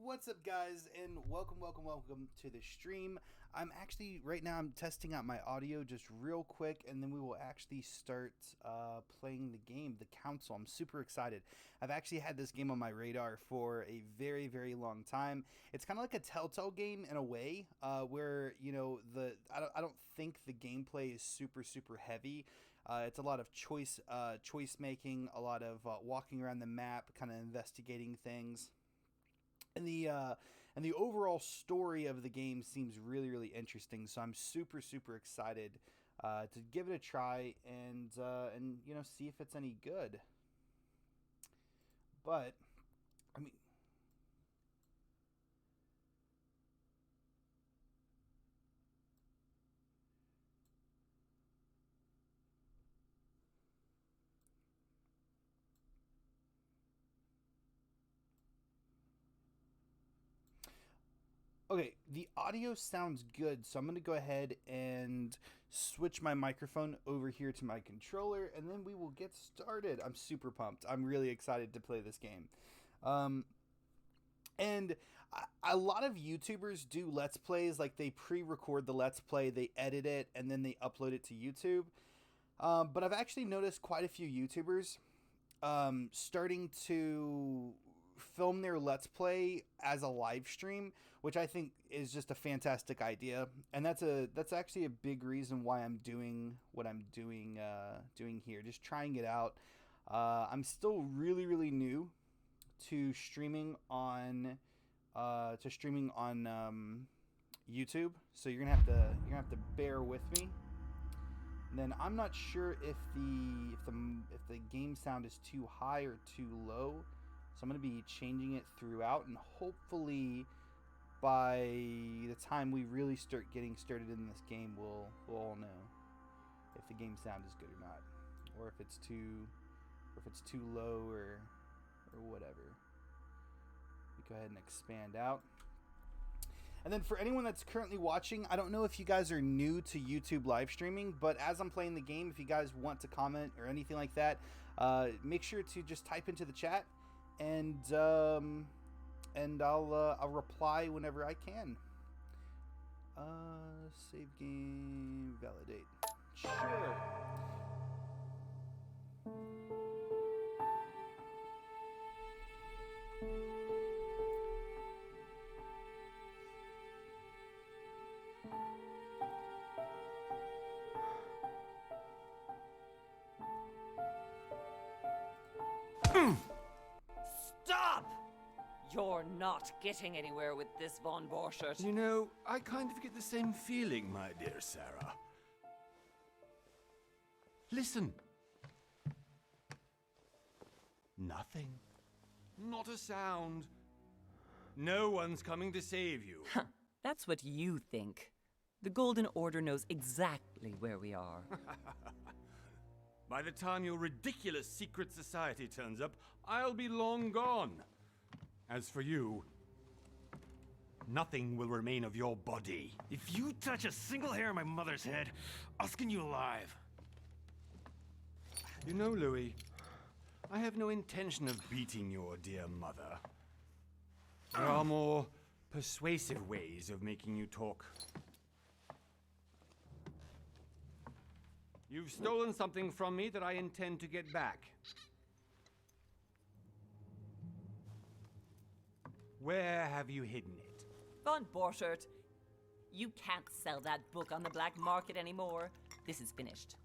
What's up, guys, and welcome to the stream. I'm actually, right now, I'm testing out my audio just real quick, and then we will actually start playing the game, The Council. I'm super excited. I've actually had this game on my radar for a very, very long time. It's kind of like a Telltale game in a way, where, you know, I don't think the gameplay is super heavy. It's a lot of choice making, a lot of walking around the map, kind of investigating things. And the overall story of the game seems really interesting. So I'm super excited to give it a try and you know, see if it's any good. But I mean, okay, the audio sounds good, so I'm going to go ahead and switch my microphone over here to my controller, and then we will get started. I'm super pumped. I'm really excited to play this game. And a lot of YouTubers do Let's Plays, like they pre-record the Let's Play, they edit it, and then they upload it to YouTube. But I've actually noticed quite a few YouTubers starting to film their Let's Play as a live stream, which I think is just a fantastic idea, and that's actually a big reason why I'm doing what I'm doing here, just trying it out. I'm still really new to streaming on YouTube, so you're gonna have to bear with me. And then I'm not sure if the game sound is too high or too low. So I'm going to be changing it throughout, and hopefully by the time we really start getting started in this game, we'll all know if the game sound is good or not, or if it's too low or whatever. We go ahead and expand out. And then for anyone that's currently watching, I don't know if you guys are new to YouTube live streaming, but as I'm playing the game, if you guys want to comment or anything like that, make sure to just type into the chat, and I'll reply whenever I can. Save game, validate. Sure. Stop! You're not getting anywhere with this, Von Borchert. You know, I kind of get the same feeling, my dear Sarah. Listen. Nothing. Not a sound. No one's coming to save you. That's what you think. The Golden Order knows exactly where we are. By the time your ridiculous secret society turns up, I'll be long gone. As for you, nothing will remain of your body. If you touch a single hair on my mother's head, I'll skin you alive. You know, Louis, I have no intention of beating your dear mother. There are more persuasive ways of making you talk. You've stolen something from me that I intend to get back. Where have you hidden it? Von Borchert, you can't sell that book on the black market anymore. This is finished.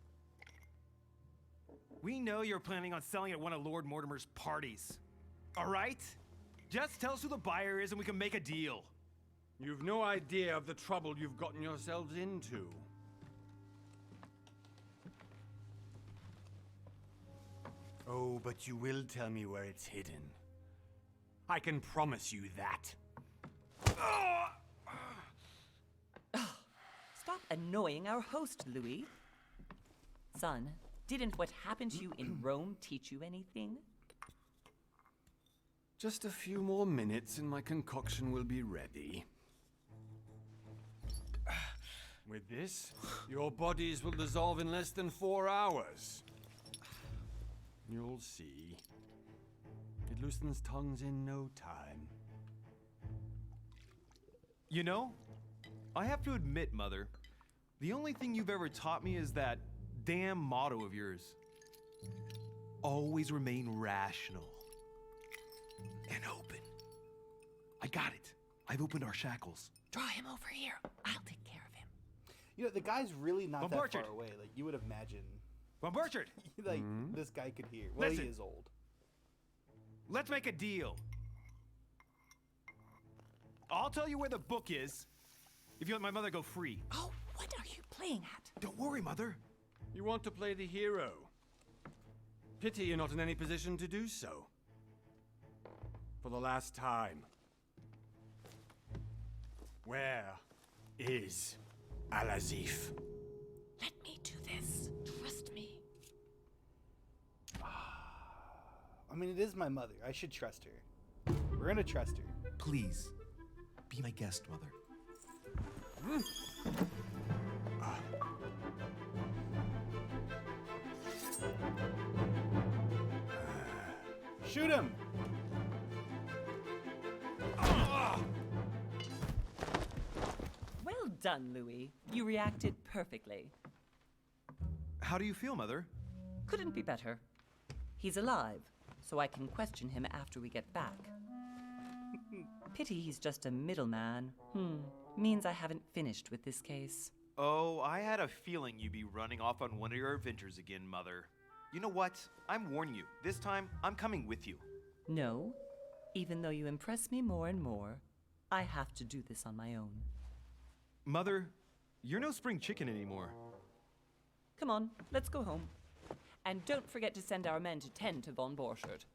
We know you're planning on selling at one of Lord Mortimer's parties. All right? Just tell us who the buyer is and we can make a deal. You've no idea of the trouble you've gotten yourselves into. Oh, but you will tell me where it's hidden. I can promise you that. Stop annoying our host, Louis. Son, didn't what happened to you in Rome teach you anything? Just a few more minutes and my concoction will be ready. With this, your bodies will dissolve in less than 4 hours. You'll see. It loosens tongues in no time. You know, I have to admit, Mother, the only thing you've ever taught me is that damn motto of yours. Always remain rational. And open. I got it. I've opened our shackles. Draw him over here. I'll take care of him. You know, the guy's really not Von that Burchard. far away. Like, you would imagine, Von Burchard, like, this guy could hear. Well, he Listen. is old. let's make a deal. I'll tell you where the book is if you let my mother go free. Oh, what are you playing at? Don't worry, Mother. You want to play the hero. Pity you're not in any position to do so. For the last time. Where is Al-Azif? Let me do this. Trust me. I mean, it is my mother. I should trust her. We're gonna trust her. Please, be my guest, Mother. Shoot him! Well done, Louis. You reacted perfectly. How do you feel, Mother? Couldn't be better. He's alive, so I can question him after we get back. Pity he's just a middleman. Means I haven't finished with this case. Oh, I had a feeling you'd be running off on one of your adventures again, Mother. You know what? I'm warning you. This time, I'm coming with you. No, even though you impress me more and more, I have to do this on my own. Mother, you're no spring chicken anymore. Come on, let's go home. And don't forget to send our men to tend to Von Burchard.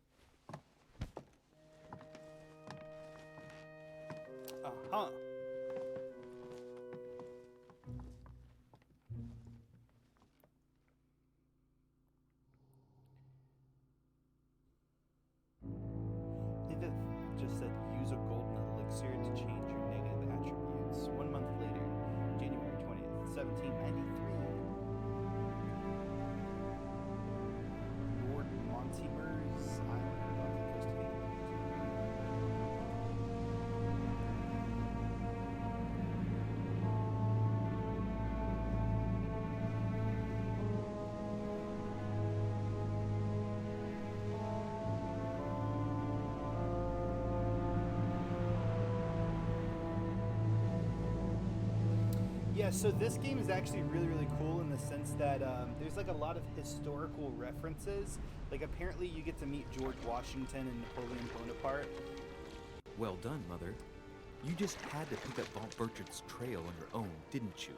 Uh-huh. It just said use a golden elixir to change your negative attributes. 1 month later, January 20th, 1793. Lord Montimer's Island off the coast of England. Yeah, so this game is actually really, really cool in the sense that there's like a lot of historical references. Like apparently you get to meet George Washington and Napoleon Bonaparte. Well done, Mother. You just had to pick up Von Burchard's trail on your own, didn't you?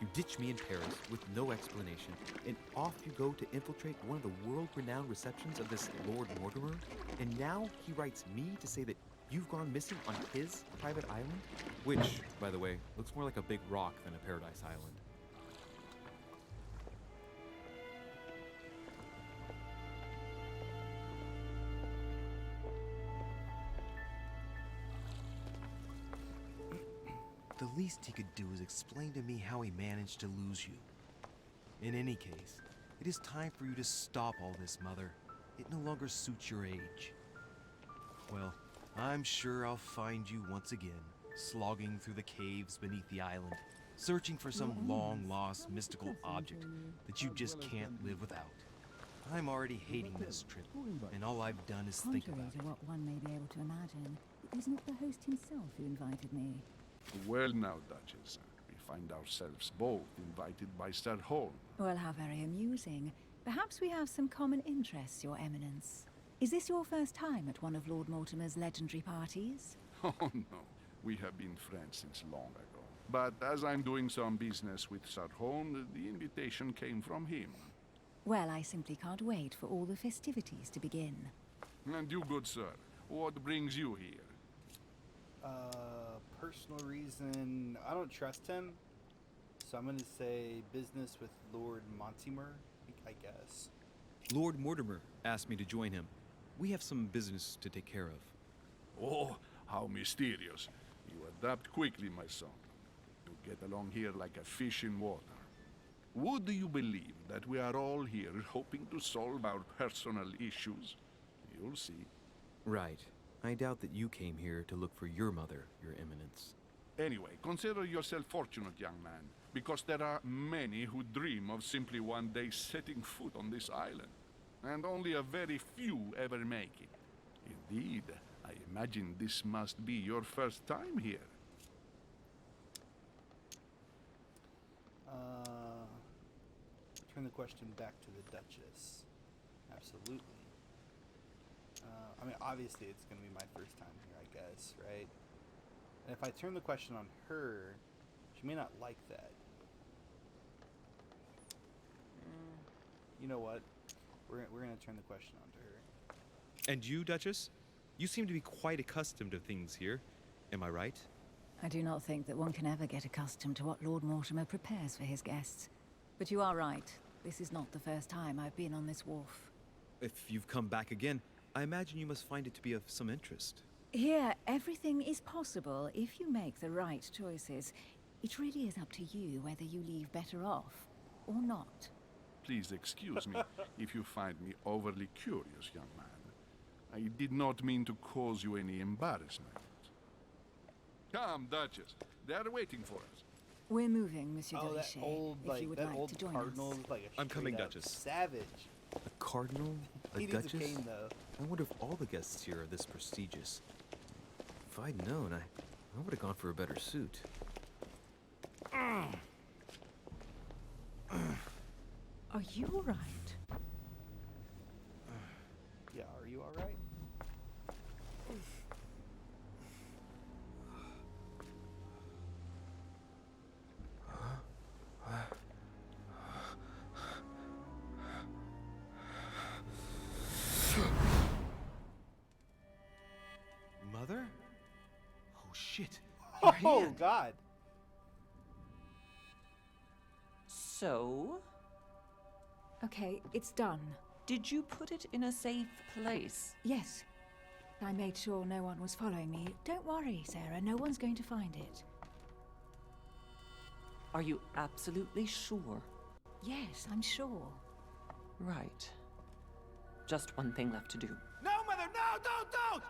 You ditched me in Paris with no explanation, and off you go to infiltrate one of the world-renowned receptions of this Lord Mortimer, and now he writes me to say that you've gone missing on his private island? Which, by the way, looks more like a big rock than a paradise island. The least he could do is explain to me how he managed to lose you. In any case, it is time for you to stop all this, Mother. It no longer suits your age. Well, I'm sure I'll find you once again, slogging through the caves beneath the island, searching for some long-lost mystical object that you just can't live without. I'm already hating this trip, and all I've done is think Contrary about to it. what one may be able to imagine, it was not the host himself who invited me. Well now, Duchess, we find ourselves both invited by Sir Holm. Well, how very amusing. Perhaps we have some common interests, Your Eminence. Is this your first time at one of Lord Mortimer's legendary parties? Oh no, we have been friends since long ago. But as I'm doing some business with Sir Holm, the invitation came from him. Well, I simply can't wait for all the festivities to begin. And you, good sir, what brings you here? Personal reason, I don't trust him. So I'm gonna say business with Lord Montimer, I guess. Lord Mortimer asked me to join him. We have some business to take care of. Oh, how mysterious. You adapt quickly, my son. You get along here like a fish in water. Would you believe that we are all here hoping to solve our personal issues? You'll see. Right. I doubt that you came here to look for your mother, Your Eminence. Anyway, consider yourself fortunate, young man, because there are many who dream of simply one day setting foot on this island, and only a very few ever make it. Indeed, I imagine this must be your first time here. Turn the question back to the Duchess. Absolutely. I mean, obviously it's going to be my first time here, I guess, right? And if I turn the question on her, she may not like that. You know what? We're going to turn the question on to her. And you, Duchess? You seem to be quite accustomed to things here. Am I right? I do not think that one can ever get accustomed to what Lord Mortimer prepares for his guests. But you are right. This is not the first time I've been on this wharf. If you've come back again, I imagine you must find it to be of some interest. Here, everything is possible if you make the right choices. It really is up to you whether you leave better off or not. Please excuse me if you find me overly curious, young man. I did not mean to cause you any embarrassment. Come, Duchess. They are waiting for us. We're moving, Monsieur Oh, that Delichet, old, if you would that like old to join cardinal us. is like a I'm coming, straight up Duchess. Savage. A cardinal? A He needs a duchess? cane, though. I wonder if all the guests here are this prestigious. If I'd known, I would have gone for a better suit. Are you all right? Yeah, are you all right? Mother? Oh, shit. Oh, God. So, Okay, it's done. did you put it in a safe place? Yes. I made sure no one was following me. Don't worry, Sarah. No one's going to find it. Are you absolutely sure? Yes, I'm sure. Right. Just one thing left to do. No, Mother, no, don't!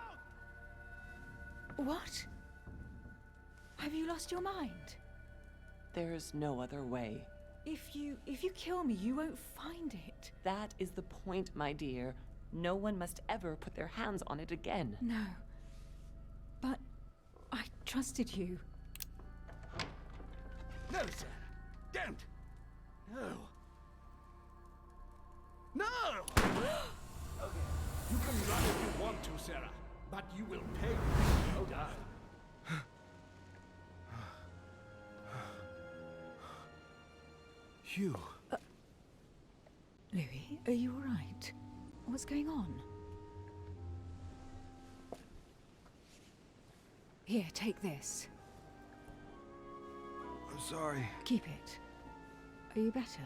What? Have you lost your mind? There's no other way. If you kill me, you won't find it. That is the point, my dear. No one must ever put their hands on it again. No. But I trusted you. No, sir. Don't. No. No! You can run if you want to, Sarah, but you will pay when you die. Hugh. Louis, are you all right? What's going on? Here, take this. I'm sorry. Keep it. Are you better?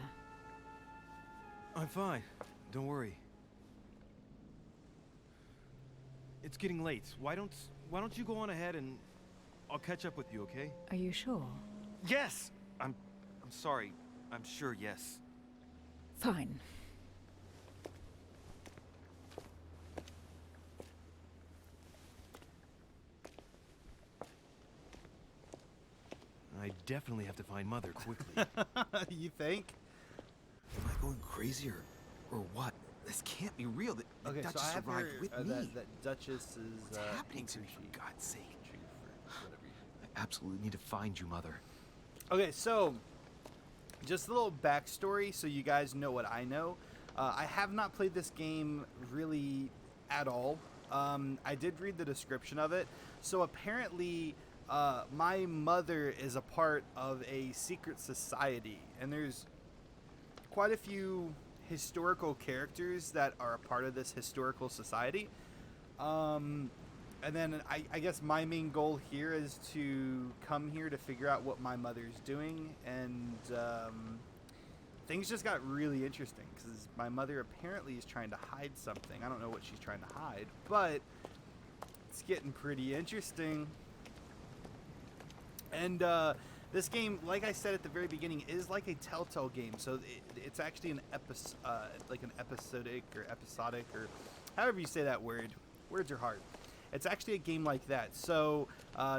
I'm fine. Don't worry. It's getting late. Why don't you go on ahead and I'll catch up with you, okay? Are you sure? Yes. I'm sorry. I'm sure, yes. Fine. I definitely have to find Mother quickly. You think? Am I going crazy or what? This can't be real. The Okay, so Duchess I have arrived her, with me. that Duchess is What's happening to me, for God's sake? I absolutely need to find you, Mother. Okay, so just a little backstory so you guys know what I know. I have not played this game really at all. I did read the description of it. So apparently, my mother is a part of a secret society, and there's quite a few historical characters that are a part of this historical society. And then I guess my main goal here is to come here to figure out what my mother's doing, and things just got really interesting because my mother apparently is trying to hide something. I don't know what she's trying to hide, but it's getting pretty interesting. And this game, like I said at the very beginning, is like a Telltale game. So it's actually an episodic or however you say that word. Words are hard. It's actually a game like that. So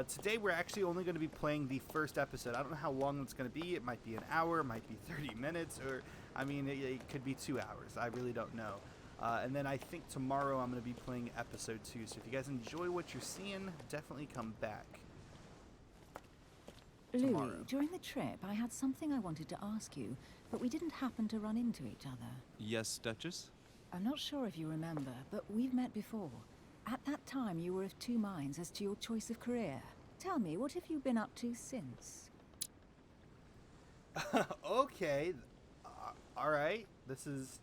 today we're actually only going to be playing the first episode. I don't know how long it's going to be. It might be an hour, it might be 30 minutes, or I mean, it could be 2 hours. I really don't know. And then I think tomorrow I'm going to be playing episode 2. So if you guys enjoy what you're seeing, definitely come back. Louis, Tomorrow. during the trip, I had something I wanted to ask you, but we didn't happen to run into each other. Yes, Duchess? I'm not sure if you remember, but we've met before. At that time, you were of two minds as to your choice of career. Tell me, what have you been up to since? Okay. All right. This is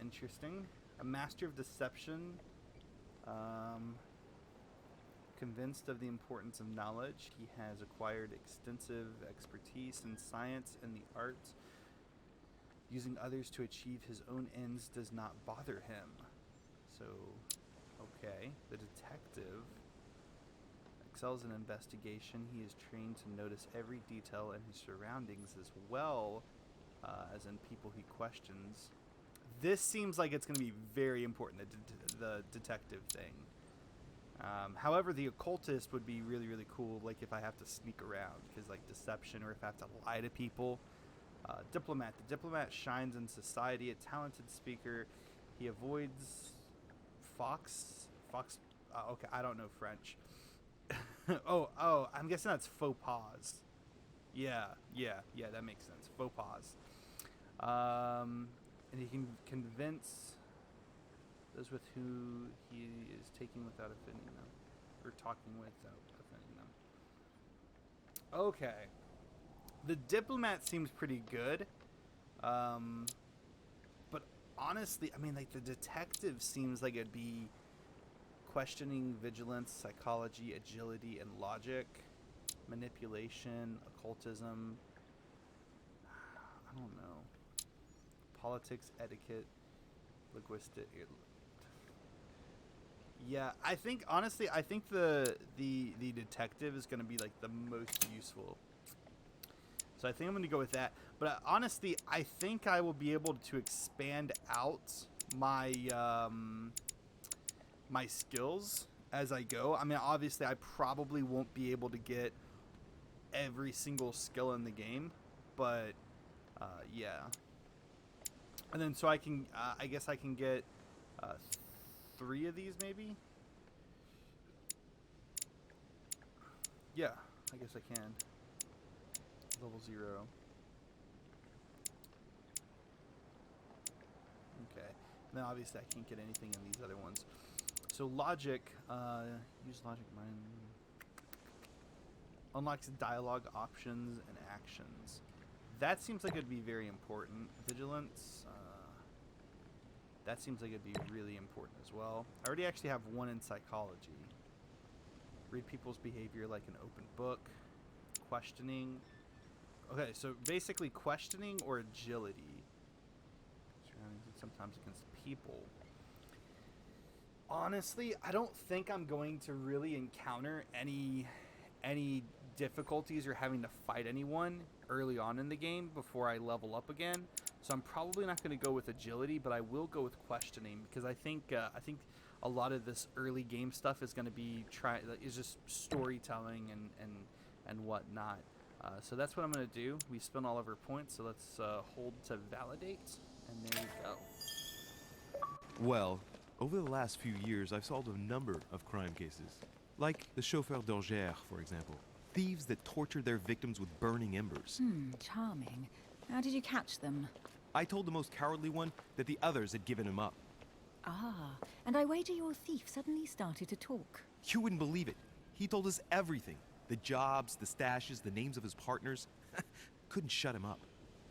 interesting. A master of deception. Convinced of the importance of knowledge, he has acquired extensive expertise in science and the arts. Using others to achieve his own ends does not bother him. So, okay. The detective excels in investigation. He is trained to notice every detail in his surroundings as well as in people he questions. This seems like it's going to be very important, the detective thing. However, the occultist would be really, really cool, like if I have to sneak around, because like deception, or if I have to lie to people. Diplomat. The diplomat shines in society, a talented speaker. He avoids Fox. Okay, I don't know French. oh, I'm guessing that's faux pas. Yeah, that makes sense. Faux pas. And he can convince those with who he is taking without offending them, or talking without offending them. Okay. The diplomat seems pretty good. But honestly, I mean, like, the detective seems like it'd be questioning, vigilance, psychology, agility, and logic, manipulation, occultism. I don't know. Politics, etiquette, linguistic. Yeah, I think honestly, I think the detective is going to be like the most useful. So I think I'm going to go with that. But honestly, I think I will be able to expand out my my skills as I go. I mean, obviously, I probably won't be able to get every single skill in the game, but yeah. And then so I can, I guess I can get 3 of these maybe. Yeah, I guess I can. Level 0. Okay. And then obviously I can't get anything in these other ones. So logic, use logic mind. Unlocks dialogue options and actions. That seems like it'd be very important. Vigilance, that seems like it'd be really important as well. I already actually have 1 in psychology. Read people's behavior like an open book. Questioning. Okay, so basically questioning or agility. Surroundings and sometimes against people. Honestly, I don't think I'm going to really encounter any difficulties or having to fight anyone early on in the game before I level up again. So I'm probably not going to go with agility, but I will go with questioning, because I think a lot of this early game stuff is going to be is just storytelling and whatnot. So that's what I'm going to do. We spent all of our points, so let's hold to validate, and there we go. Well, over the last few years, I've solved a number of crime cases. Like the chauffeur d'Angers, for example. Thieves that tortured their victims with burning embers. Charming. How did you catch them? I told the most cowardly one that the others had given him up. Ah, and I wager your thief suddenly started to talk. You wouldn't believe it. He told us everything. The jobs, the stashes, the names of his partners. Couldn't shut him up.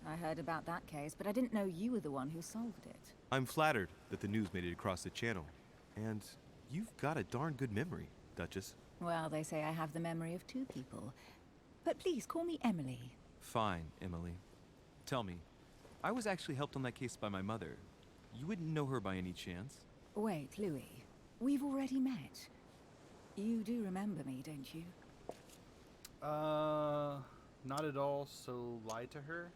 I heard about that case, but I didn't know you were the one who solved it. I'm flattered that the news made it across the channel. And you've got a darn good memory, Duchess. Well, they say I have the memory of 2 people. But please, call me Emily. Fine, Emily. Tell me, I was actually helped on that case by my mother. You wouldn't know her by any chance? Wait, Louis. We've already met. You do remember me, don't you? Not at all, so lie to her?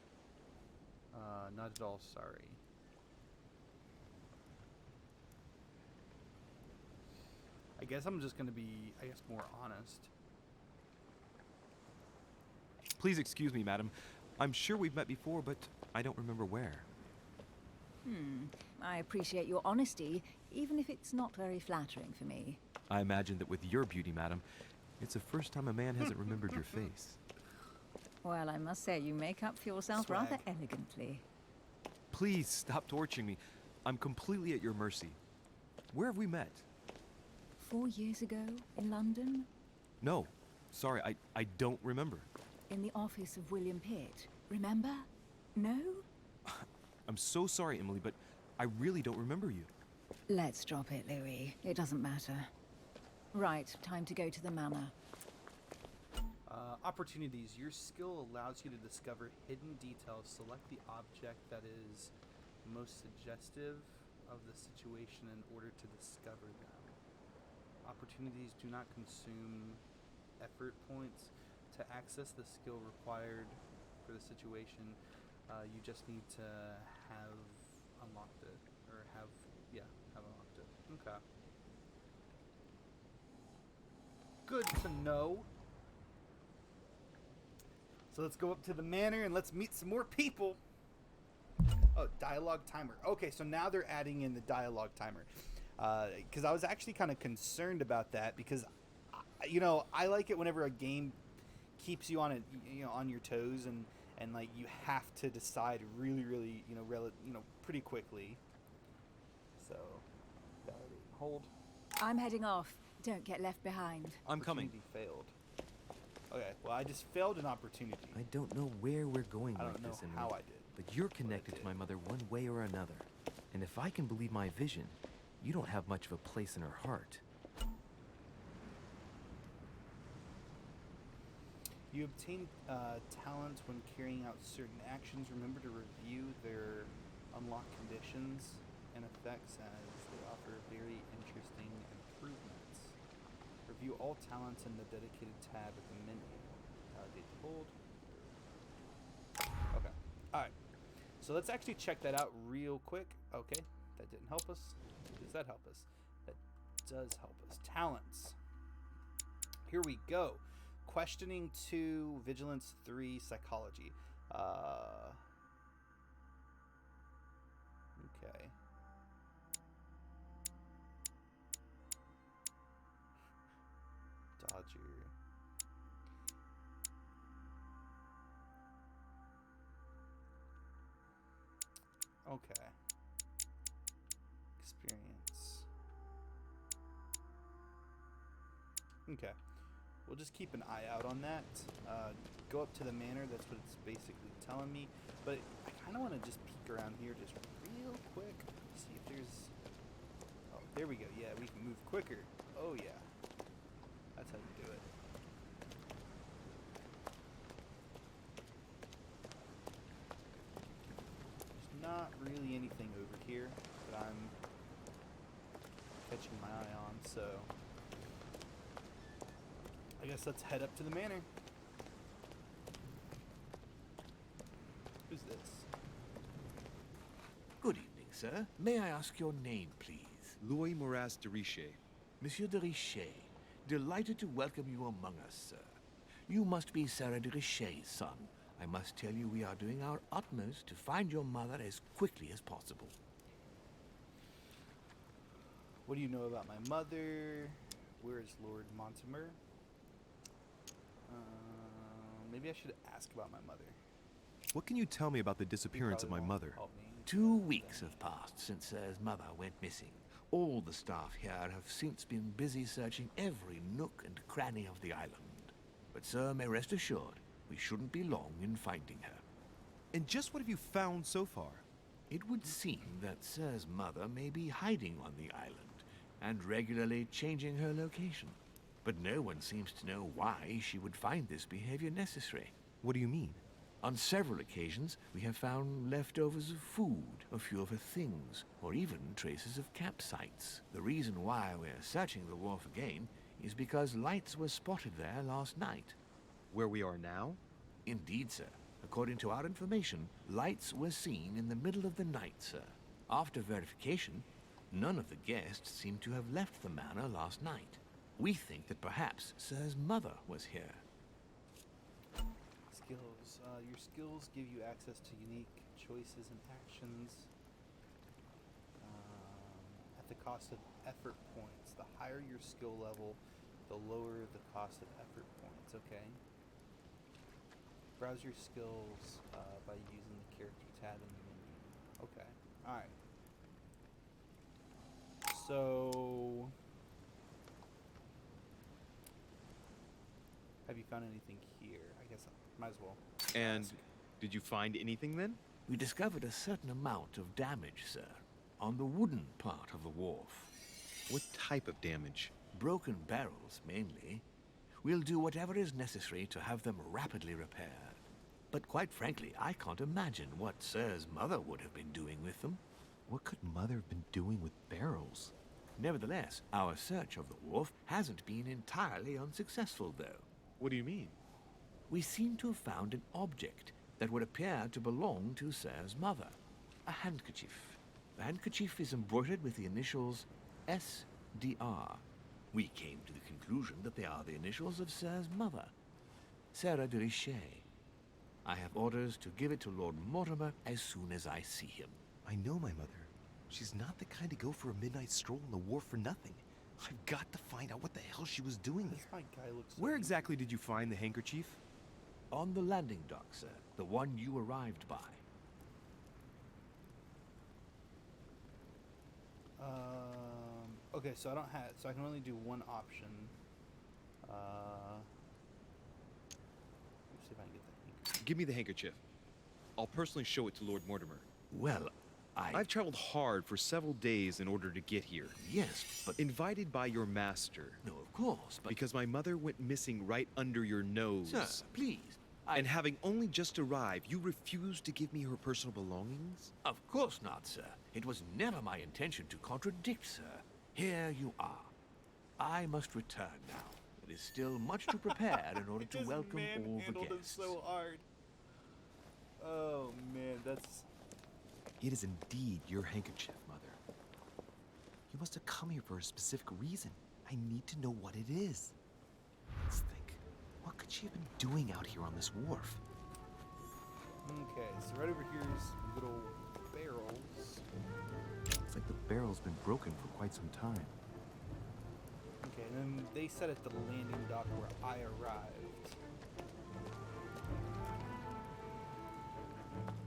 Not at all, sorry. I guess I'm just gonna be, I guess, more honest. Please excuse me, madam. I'm sure we've met before, but I don't remember where. I appreciate your honesty, even if it's not very flattering for me. I imagine that with your beauty, madam, it's the first time a man hasn't remembered your face. Well, I must say, you make up for yourself Swag. rather elegantly. Please stop torturing me. I'm completely at your mercy. Where have we met? 4 years ago, in London, No. Sorry, I don't remember. in the office of William Pitt. Remember? No? I'm so sorry, Emily, but I really don't remember you. Let's drop it, Louis. It doesn't matter. Right, time to go to the manor. Opportunities. Your skill allows you to discover hidden details. Select the object that is most suggestive of the situation in order to discover them. Opportunities do not consume effort points. To access the skill required for the situation, you just need to have unlocked it. Or have unlocked it. Okay. Good to know. So let's go up to the manor and let's meet some more people. Oh, dialogue timer. Okay, so now they're adding in the dialogue timer. Because I was actually kind of concerned about that because, I like it whenever a game keeps you on it, on your toes and like you have to decide really, pretty quickly. So, hold. I'm heading off. Don't get left behind. I'm coming. Opportunity failed. Okay, well, I just failed an opportunity. I don't know where we're going I with don't know this, Emily, how I did. but you're connected to my mother one way or another. And if I can believe my vision, you don't have much of a place in her heart. You obtain talents when carrying out certain actions. Remember to review their unlocked conditions and effects as they offer very interesting improvements. Review all talents in the dedicated tab at the menu. Date to hold. Okay. Alright. So let's actually check that out real quick. Okay. That didn't help us. Does that help us? That does help us. Talents. Here we go. Questioning 2, Vigilance 3, Psychology. Okay. Dodger. Okay. Experience. Okay. We'll just keep an eye out on that. Go up to the manor, that's what it's basically telling me. But I kind of want to just peek around here just real quick. See if there's... Oh, there we go. Yeah, we can move quicker. Oh, yeah. That's how you do it. There's not really anything over here that I'm catching my eye on, so... I guess let's head up to the manor. Who's this? Good evening, sir. May I ask your name, please? Louis Moraz de Richet. Monsieur de Richet, delighted to welcome you among us, sir. You must be Sarah de Richet's son. I must tell you we are doing our utmost to find your mother as quickly as possible. What do you know about my mother? Where is Lord Mortimer? Maybe I should ask about my mother. What can you tell me about the He disappearance of my probably won't mother? help me. 2 weeks have passed since Sir's mother went missing. All the staff here have since been busy searching every nook and cranny of the island. But Sir may rest assured, we shouldn't be long in finding her. And just what have you found so far? It would seem that Sir's mother may be hiding on the island and regularly changing her location. But no one seems to know why she would find this behavior necessary. What do you mean? On several occasions, we have found leftovers of food, a few of her things, or even traces of campsites. The reason why we're searching the wharf again is because lights were spotted there last night. Where we are now? Indeed, sir. According to our information, lights were seen in the middle of the night, sir. After verification, None of the guests seem to have left the manor last night. We think that perhaps Sir's mother was here. Skills. Your skills give you access to unique choices and actions at the cost of effort points. The higher your skill level, the lower the cost of effort points. Okay. Browse your skills by using the character tab in the menu. Okay. Alright. So, have you found anything here? I guess I might as well. And ask. did you find anything then? We discovered a certain amount of damage, sir, on the wooden part of the wharf. What type of damage? Broken barrels, mainly. We'll do whatever is necessary to have them rapidly repaired. But quite frankly, I can't imagine what Sir's mother would have been doing with them. What could Mother have been doing with barrels? Nevertheless, our search of the wharf hasn't been entirely unsuccessful, though. What do you mean? We seem to have found an object that would appear to belong to Sir's mother. A handkerchief. The handkerchief is embroidered with the initials SDR. We came to the conclusion that they are the initials of Sir's mother, Sarah de Richet. I have orders to give it to Lord Mortimer as soon as I see him. I know my mother. She's not the kind to go for a midnight stroll on the wharf for nothing. I've got to find out what the hell she was doing This here. my guy looks. Where exactly did you find the handkerchief? On the landing dock, sir. The one you arrived by. Okay, so I don't have. So I can only do one option. Let's see if I can get that handkerchief. Give me the handkerchief. I'll personally show it to Lord Mortimer. Well, I've traveled hard for several days in order to get here. Yes, but... Invited by your master. No, of course, but... Because my mother went missing right under your nose. Sir, please. And having only just arrived, you refused to give me her personal belongings? Of course not, sir. It was never my intention to contradict, sir. Here you are. I must return now. It is still much to prepare in order to welcome all the guests. Him so hard. Oh man, that's. It is indeed your handkerchief, Mother. You must have come here for a specific reason. I need to know what it is. Let's think. What could she have been doing out here on this wharf? Okay, so right over here is little barrels. Looks like the barrel's been broken for quite some time. Okay, and then they said at the landing dock where I arrived.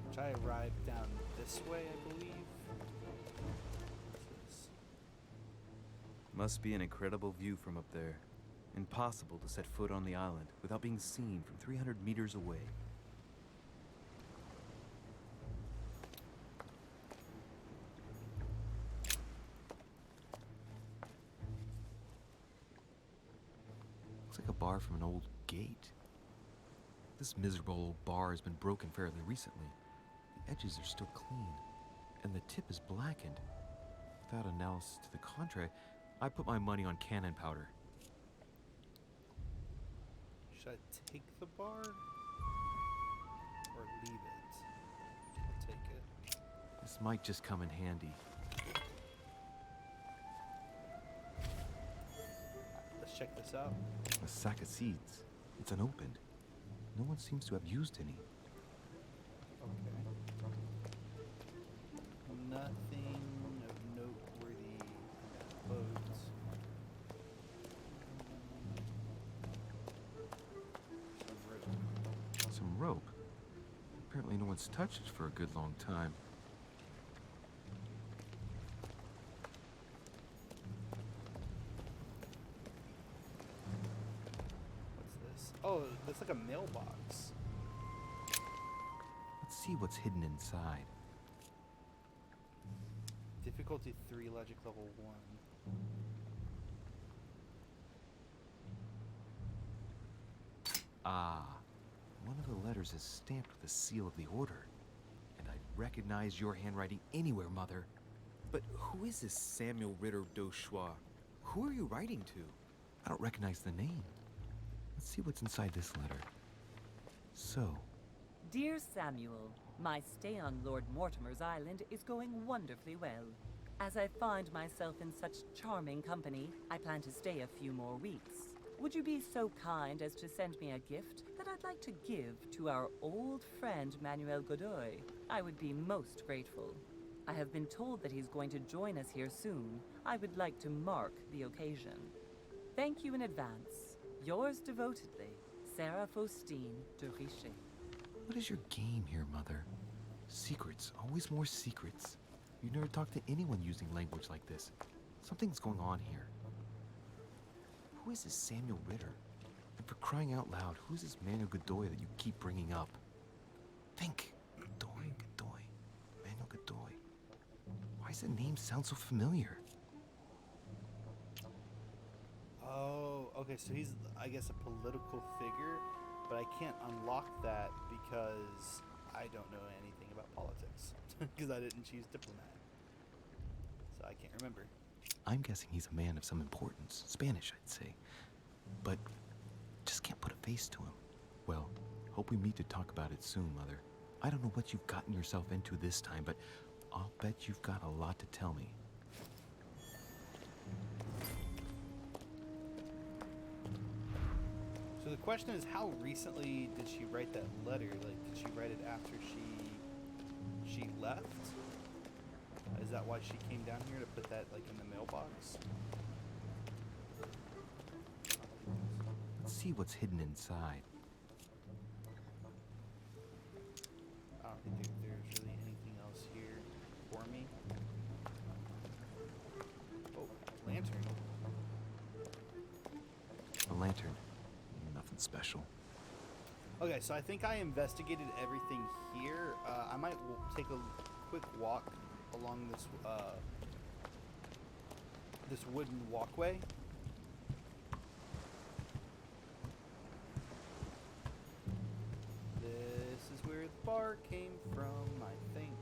Which I arrived down this way, I believe. What's this? Must be an incredible view from up there. Impossible to set foot on the island without being seen from 300 meters away. Looks like a bar from an old gate. This miserable old bar has been broken fairly recently. The edges are still clean, and the tip is blackened. Without analysis to the contrary, I put my money on cannon powder. Should I take the bar? Or leave it? I'll take it. This might just come in handy. Let's check this out. A sack of seeds. It's unopened. No one seems to have used any. Okay. Nothing of noteworthy clothes. Some rope. Apparently no one's touched it for a good long time. What's this? Oh, that's like a mailbox. Let's see what's hidden inside. Difficulty 3, logic level 1. Ah, one of the letters is stamped with the seal of the order. And I'd recognize your handwriting anywhere, Mother. But who is this Samuel Ritter d'Auchois? Who are you writing to? I don't recognize the name. Let's see what's inside this letter. So, Dear Samuel, my stay on Lord Mortimer's island is going wonderfully well. As I find myself in such charming company, I plan to stay a few more weeks. Would you be so kind as to send me a gift that I'd like to give to our old friend Manuel Godoy? I would be most grateful. I have been told that he's going to join us here soon. I would like to mark the occasion. Thank you in advance. Yours devotedly, Sarah Faustine de Richet. What is your game here, Mother? Secrets, always more secrets. You never talk to anyone using language like this. Something's going on here. Who is this Samuel Ritter? And for crying out loud, who is this Manuel Godoy that you keep bringing up? Think. Godoy, Godoy. Manuel Godoy. Why does the name sound so familiar? Oh, okay, so he's, I guess, a political figure, but I can't unlock that because I don't know anything about politics. Because I didn't choose diplomat. So I can't remember. I'm guessing he's a man of some importance. Spanish, I'd say. But just can't put a face to him. Well, hope we meet to talk about it soon, Mother. I don't know what you've gotten yourself into this time, but I'll bet you've got a lot to tell me. So the question is, how recently did she write that letter? Like, did she write it after she left? Is that why she came down here to put that, like, in the mailbox? Let's see what's hidden inside. I don't think there's really anything else here for me. Oh, lantern. A lantern. Nothing special. Okay, so I think I investigated everything here. I might take a quick walk along this this wooden walkway. This is where the bar came from, I think.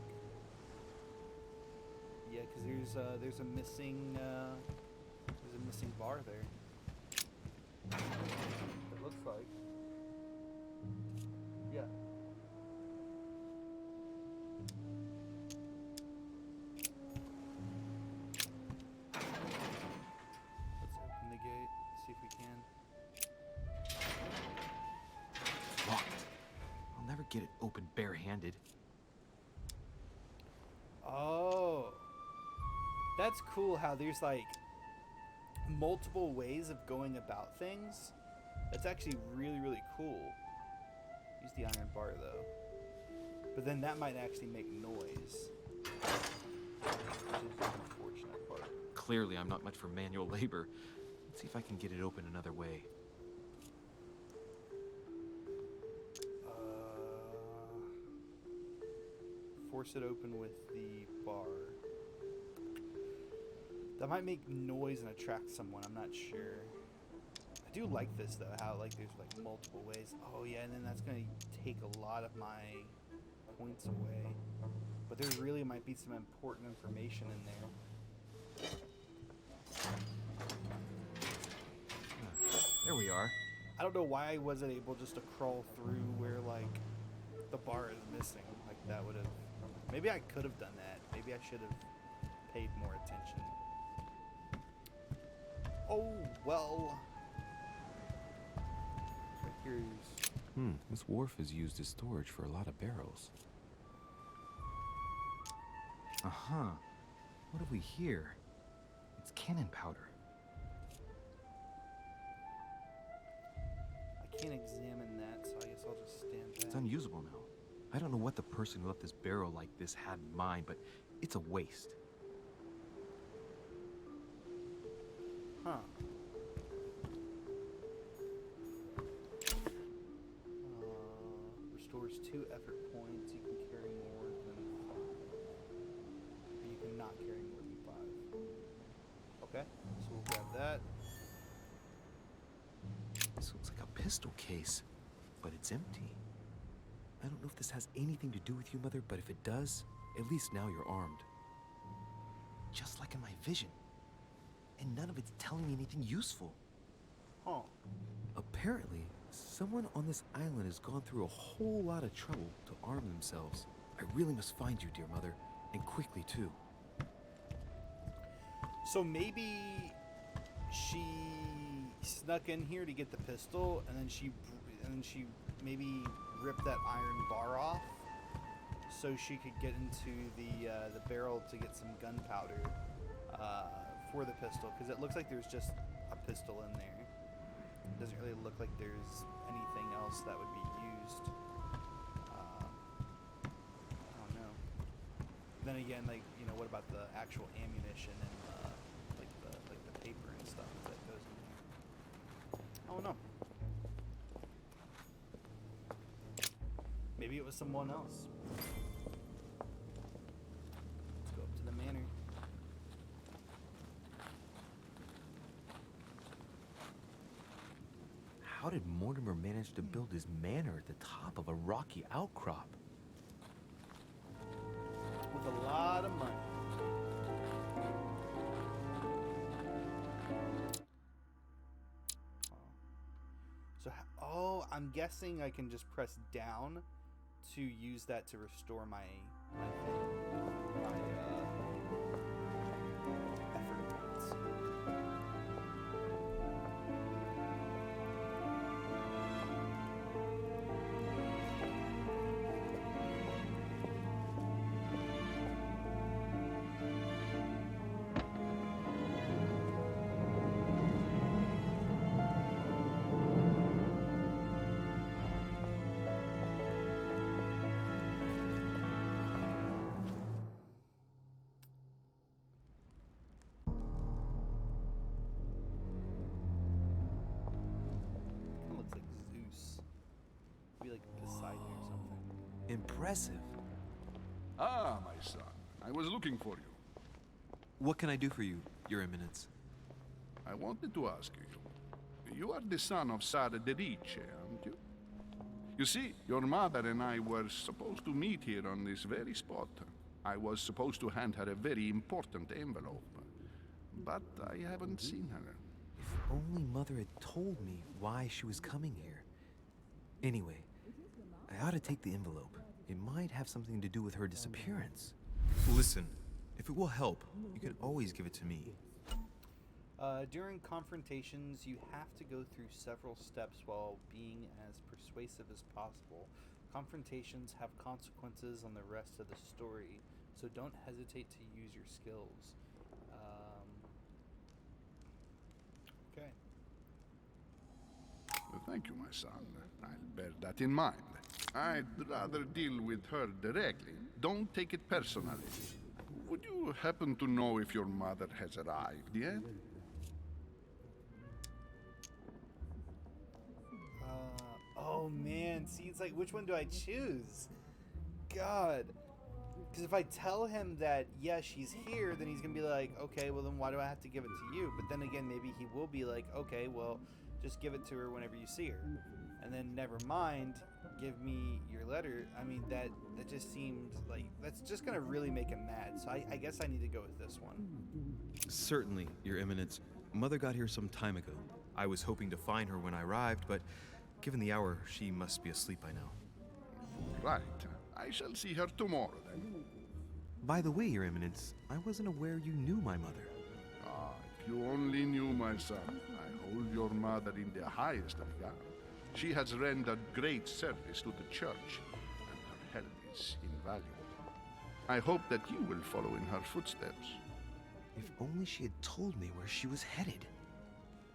Yeah, because there's a missing bar there. It looks like. Yeah. Let's open the gate, see if we can. Locked. I'll never get it open barehanded. Oh. That's cool how there's like multiple ways of going about things. That's actually really, really cool. Use the iron bar though. But then that might actually make noise. Which is the unfortunate part. Clearly, I'm not much for manual labor. Let's see if I can get it open another way. Force it open with the bar. That might make noise and attract someone, I'm not sure. I do like this though, how like there's like multiple ways. Oh yeah, and then that's gonna take a lot of my points away. But there really might be some important information in there. There we are. I don't know why I wasn't able just to crawl through where like the bar is missing. Like that would have, maybe I could have done that. Maybe I should have paid more attention. Oh, well. Here's... This wharf is used as storage for a lot of barrels. Uh-huh. What have we here? It's cannon powder. I can't examine that, so I guess I'll just stand back. It's unusable now. I don't know what the person who left this barrel like this had in mind, but it's a waste. Huh. Restores 2 effort points. You can carry more than 5. Or you can not carry more than 5. Okay, so we'll grab that. This looks like a pistol case, but it's empty. I don't know if this has anything to do with you, Mother, but if it does, at least now you're armed. Just like in my vision. And none of it's telling me anything useful. Huh. Apparently, someone on this island has gone through a whole lot of trouble to arm themselves. I really must find you, dear Mother, and quickly too. So maybe she snuck in here to get the pistol, and then she maybe ripped that iron bar off, so she could get into the barrel to get some gunpowder for the pistol, because it looks like there's just a pistol in there. It doesn't really look like there's anything else that would be used. I don't know. Then again, like, you know, what about the actual ammunition and like the paper and stuff that goes in there? I don't know. Maybe it was someone else. Let's go up to the manor. How did Mortimer manage to build his manor at the top of a rocky outcrop? With a lot of money. So, oh, I'm guessing I can just press down to use that to restore my effort points. Impressive. Ah, my son. I was looking for you. What can I do for you, Your Eminence? I wanted to ask you. You are the son of Sara de Riche, aren't you? You see, your mother and I were supposed to meet here on this very spot. I was supposed to hand her a very important envelope. But I haven't seen her. If only Mother had told me why she was coming here. Anyway, I ought to take the envelope. It might have something to do with her disappearance. Listen, if it will help, you can always give it to me. During confrontations, you have to go through several steps while being as persuasive as possible. Confrontations have consequences on the rest of the story, so don't hesitate to use your skills. Okay. Well, thank you, my son. I'll bear that in mind. I'd rather deal with her directly. Don't take it personally. Would you happen to know if your mother has arrived yet? Oh man, see, it's like, which one do I choose? God. Because if I tell him that, yeah, she's here, then he's going to be like, okay, well then why do I have to give it to you? But then again, maybe he will be like, okay, well, just give it to her whenever you see her. And then never mind, give me your letter. I mean, that just seemed like, that's just going to really make him mad. So I guess I need to go with this one. Certainly, Your Eminence. Mother got here some time ago. I was hoping to find her when I arrived, but given the hour, she must be asleep by now. Right. I shall see her tomorrow, then. By the way, Your Eminence, I wasn't aware you knew my mother. Ah, if you only knew, my son. I hold your mother in the highest regard. She has rendered great service to the church, and her help is invaluable. I hope that you will follow in her footsteps. If only she had told me where she was headed.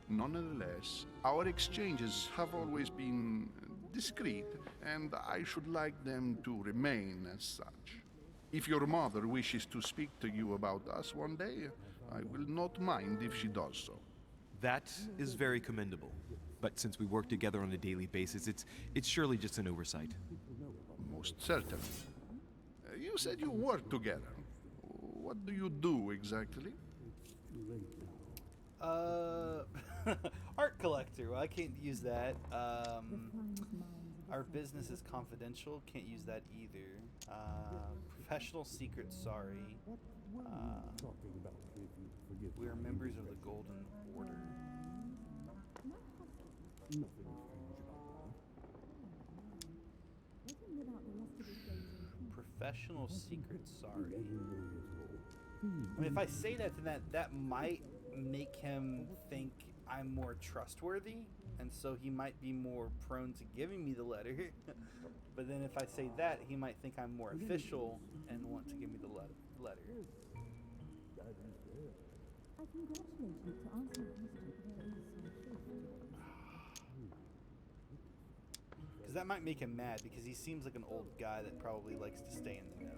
Nonetheless, our exchanges have always been discreet, and I should like them to remain as such. If your mother wishes to speak to you about us one day, I will not mind if she does so. That is very commendable. But since we work together on a daily basis, it's surely just an oversight. Most certainly. You said you work together. What do you do exactly? Art collector. Well, I can't use that. Our business is confidential. Can't use that either. Professional secret. Sorry. We are members of the Golden Order. Professional secret. Sorry. I mean, if I say that, then that might make him think I'm more trustworthy, and so he might be more prone to giving me the letter. But then if I say that, he might think I'm more official and want to give me the letter. Because that might make him mad, because he seems like an old guy that probably likes to stay in the know.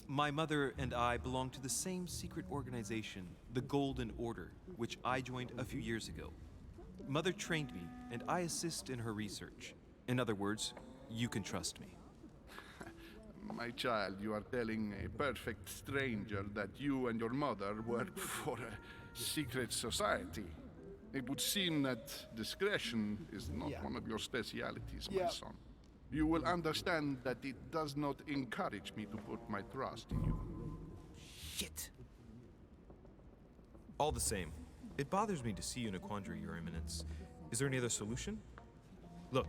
My mother and I belong to the same secret organization, the Golden Order, which I joined a few years ago. Mother trained me, and I assist in her research. In other words, you can trust me. My child, you are telling a perfect stranger that you and your mother work for a secret society. It would seem that discretion is not one of your specialities, my son. You will understand that it does not encourage me to put my trust in you. Shit! All the same, it bothers me to see you in a quandary, Your Eminence. Is there any other solution? Look,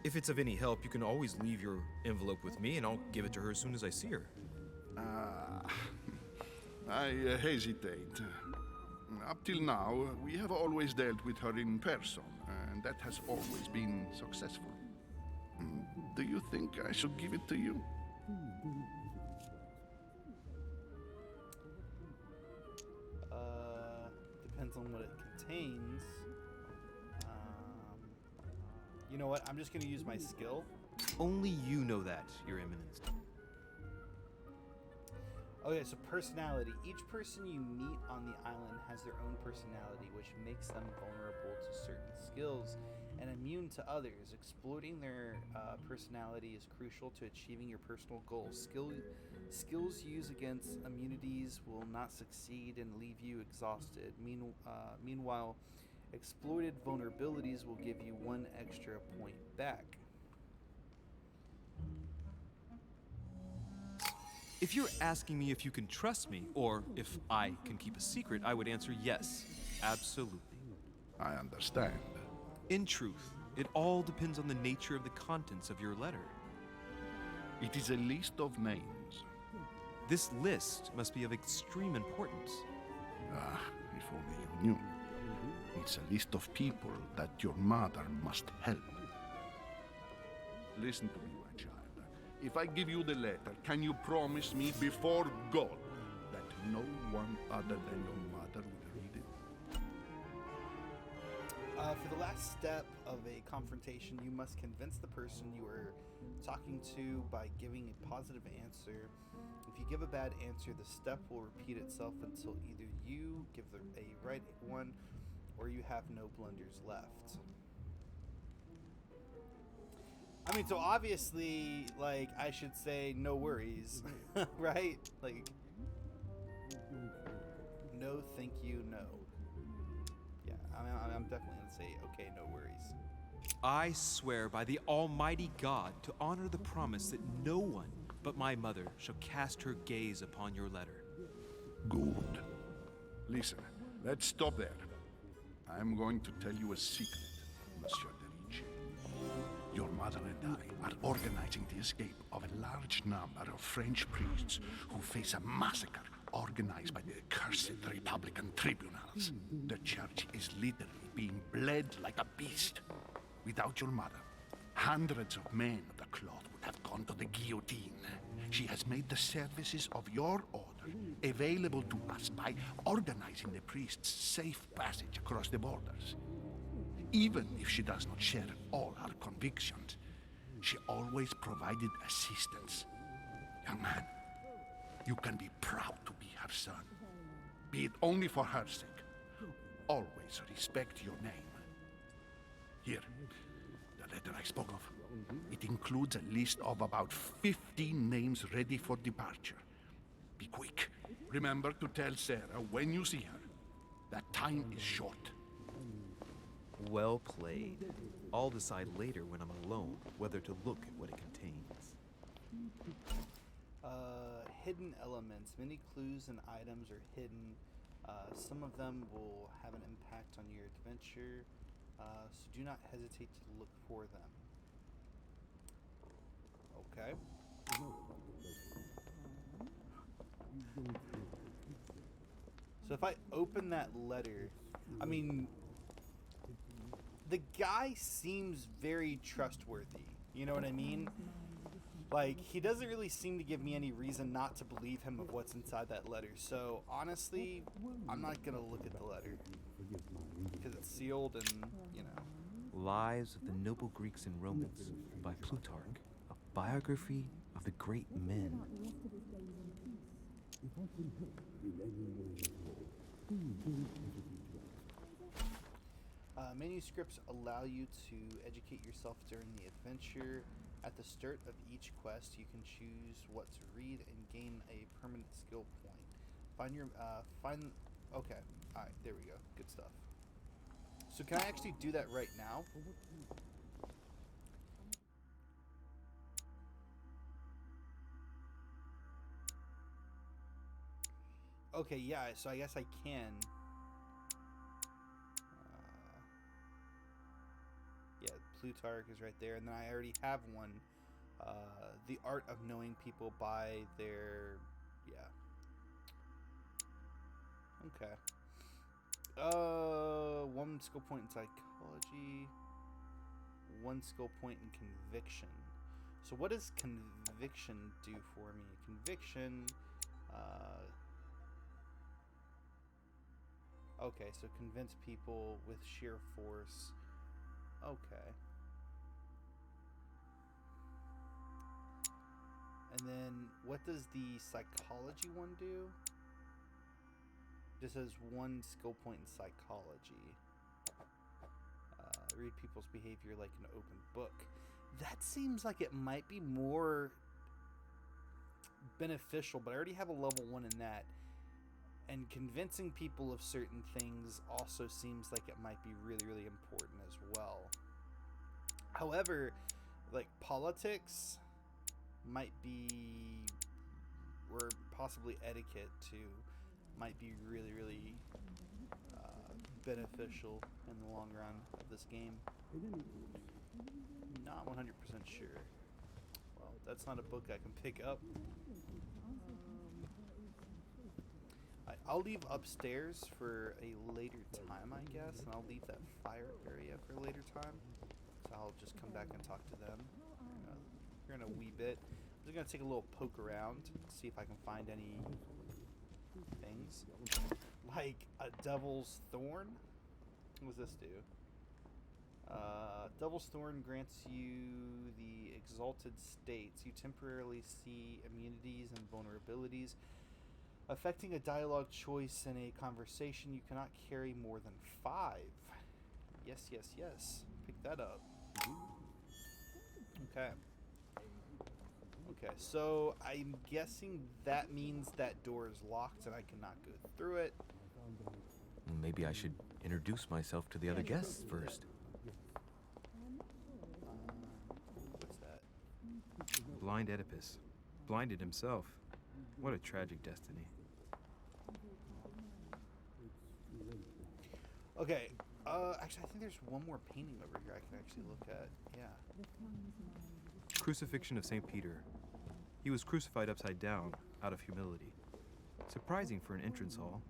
if it's of any help, you can always leave your envelope with me and I'll give it to her as soon as I see her. I hesitate. Up till now, we have always dealt with her in person, and that has always been successful. Do you think I should give it to you? Depends on what it contains. You know what? I'm just going to use my skill. Only you know that, Your Eminence. Okay, so personality. Each person you meet on the island has their own personality, which makes them vulnerable to certain skills and immune to others. Exploiting their personality is crucial to achieving your personal goals. Skills used against immunities will not succeed and leave you exhausted. Meanwhile, exploited vulnerabilities will give you 1 extra point back. If you're asking me if you can trust me, or if I can keep a secret, I would answer yes, absolutely. I understand. In truth, it all depends on the nature of the contents of your letter. It is a list of names. This list must be of extreme importance. If only you knew. It's a list of people that your mother must help. Listen to me, my child. If I give you the letter, can you promise me before God that no one other than your mother will read it? For the last step of a confrontation, you must convince the person you are talking to by giving a positive answer. If you give a bad answer, the step will repeat itself until either you give a right one or you have no blunders left. I mean, so obviously, like, I should say no worries, right? Like, no, thank you, no. Yeah, I'm definitely going to say, okay, no worries. I swear by the Almighty God to honor the promise that no one but my mother shall cast her gaze upon your letter. Good. Listen, let's stop there. I'm going to tell you a secret, Monsieur de Ricci. Your mother and I are organizing the escape of a large number of French priests who face a massacre organized by the accursed Republican tribunals. The church is literally being bled like a beast. Without your mother, hundreds of men of the cloth would have gone to the guillotine. She has made the services of your order available to us by organizing the priests' safe passage across the borders. Even if she does not share all our convictions, she always provided assistance. Young man, you can be proud to be her son. Be it only for her sake. Always respect your name. Here, the letter I spoke of. It includes a list of about 15 names ready for departure. Be quick. Remember to tell Sarah when you see her that time is short. Well played. I'll decide later when I'm alone whether to look at what it contains. Hidden elements. Many clues and items are hidden. Some of them will have an impact on your adventure, so do not hesitate to look for them. Okay. So if I open that letter, I mean, the guy seems very trustworthy. You know what I mean? Like, he doesn't really seem to give me any reason not to believe him of what's inside that letter. So, honestly, I'm not going to look at the letter. Because it's sealed and, you know. Lives of the Noble Greeks and Romans by Plutarch, a biography of the great men. Manuscripts allow you to educate yourself during the adventure. At the start of each quest, you can choose what to read and gain a permanent skill point. Okay, alright, there we go. Good stuff. So can I actually do that right now? Okay, yeah, so I guess I can. Yeah, Plutarch is right there, and then I already have one. The Art of Knowing People by their... Yeah. Okay. 1 skill point in psychology. 1 skill point in conviction. So what does conviction do for me? Conviction... Okay, so convince people with sheer force. Okay. And then what does the psychology one do? Just says 1 skill point in psychology. Read people's behavior like an open book. That seems like it might be more beneficial, but I already have a level 1 in that. And convincing people of certain things also seems like it might be really, really important as well. However, like politics might be, or possibly etiquette too, might be really, really beneficial in the long run of this game. Not 100% sure. Well, that's not a book I can pick up. I'll leave upstairs for a later time, I guess, and I'll leave that fire area for a later time. So I'll just come back and talk to them here in a wee bit. I'm just going to take a little poke around, see if I can find any things. Like a Devil's Thorn? What does this do? Devil's Thorn grants you the Exalted States. You temporarily see immunities and vulnerabilities. Affecting a dialogue choice in a conversation, you cannot carry more than 5. Yes, yes, yes. Pick that up. Okay. Okay, so I'm guessing that means that door is locked and I cannot go through it. Maybe I should introduce myself to the other guests first. What's that? Blind Oedipus. Blinded himself. What a tragic destiny. Okay, actually I think there's one more painting over here I can actually look at. Yeah. Crucifixion of St. Peter. He was crucified upside down, out of humility. Surprising for an entrance hall.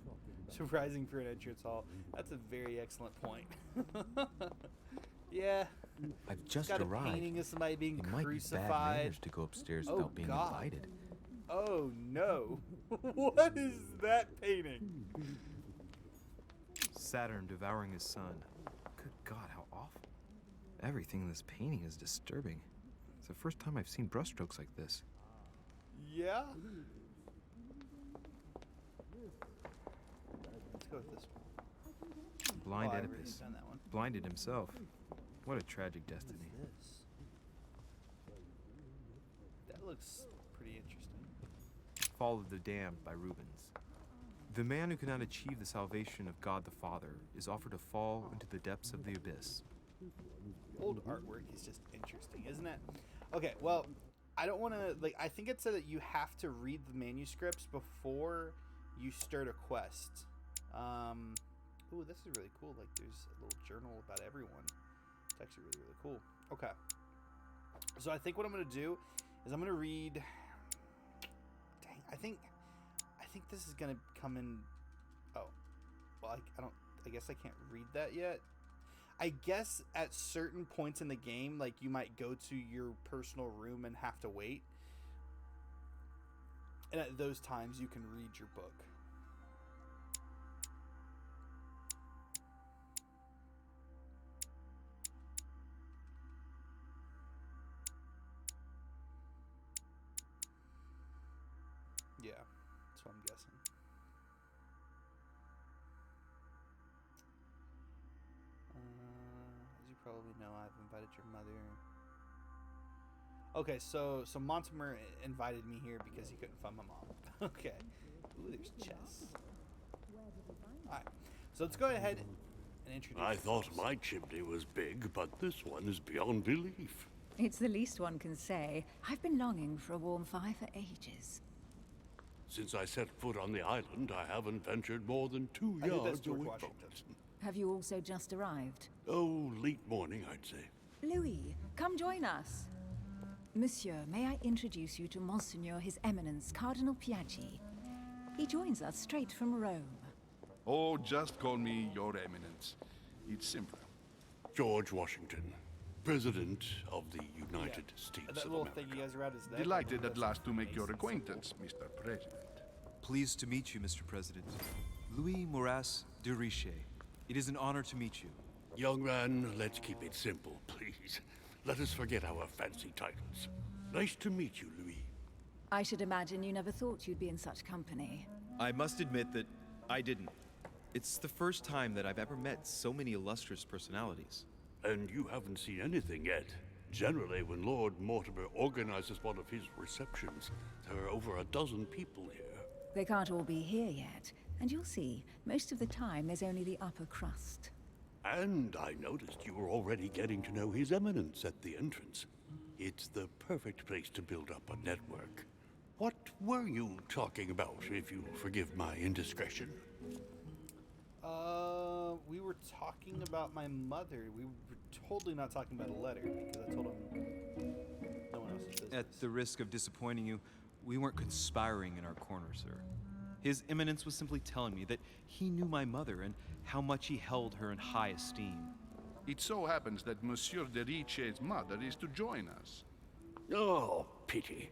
Surprising for an entrance hall. That's a very excellent point. Yeah. I've just got arrived. A painting of somebody being It might crucified. be bad manners to go upstairs without being invited. Oh no. What is that painting? Saturn devouring his son. Good God, how awful. Everything in this painting is disturbing. It's the first time I've seen brushstrokes like this. Yeah? Let's go with this one. Blind I've already Oedipus. done that one. Blinded himself. What a tragic destiny. What is this? That looks pretty interesting. Fall of the Damned by Rubens. The man who cannot achieve the salvation of God the Father is offered to fall into the depths of the abyss. Old artwork is just interesting, isn't it? Okay, well, I don't want to, like, I think it said that you have to read the manuscripts before you start a quest. Ooh, this is really cool. Like, there's a little journal about everyone. It's actually really, really cool. Okay. So I think what I'm going to do is I'm going to read... Dang, I think think this is gonna come in. Oh, well, I don't. I guess I can't read that yet. I guess at certain points in the game, like you might go to your personal room and have to wait, and at those times you can read your book. Yeah, that's what I'm guessing. As you probably know, I've invited your mother. Okay, so Mortimer invited me here because he couldn't find my mom. Okay. Ooh, there's chess. Alright, so let's go ahead and introduce I thought ourselves. my chimney was big, but this one is beyond belief. It's the least one can say. I've been longing for a warm fire for ages. Since I set foot on the island, I haven't ventured more than 2 I think that's yards George away Washington. from it. Have you also just arrived? Oh, late morning, I'd say. Louis, come join us. Monsieur, may I introduce you to Monseigneur His Eminence Cardinal Piaggi? He joins us straight from Rome. Oh, just call me Your Eminence. It's simpler. George Washington, President of the United States That of little America. thing you guys are at is that. Delighted at last to make your acquaintance, Mr. President. Pleased to meet you, Mr. President. Louis Moras de Riche. It is an honor to meet you. Young man, let's keep it simple, please. Let us forget our fancy titles. Nice to meet you, Louis. I should imagine you never thought you'd be in such company. I must admit that I didn't. It's the first time that I've ever met so many illustrious personalities. And you haven't seen anything yet. Generally, when Lord Mortimer organizes one of his receptions, there are over a dozen people here. They can't all be here yet, and you'll see, most of the time there's only the upper crust. And I noticed you were already getting to know His Eminence at the entrance. It's the perfect place to build up a network. What were you talking about, if you forgive my indiscretion? We were talking about my mother. We were totally not talking about a letter because I told him no one else's business. At the risk of disappointing you, we weren't conspiring in our corner, sir. His Eminence was simply telling me that he knew my mother and how much he held her in high esteem. It so happens that Monsieur de Riche's mother is to join us. Oh, pity.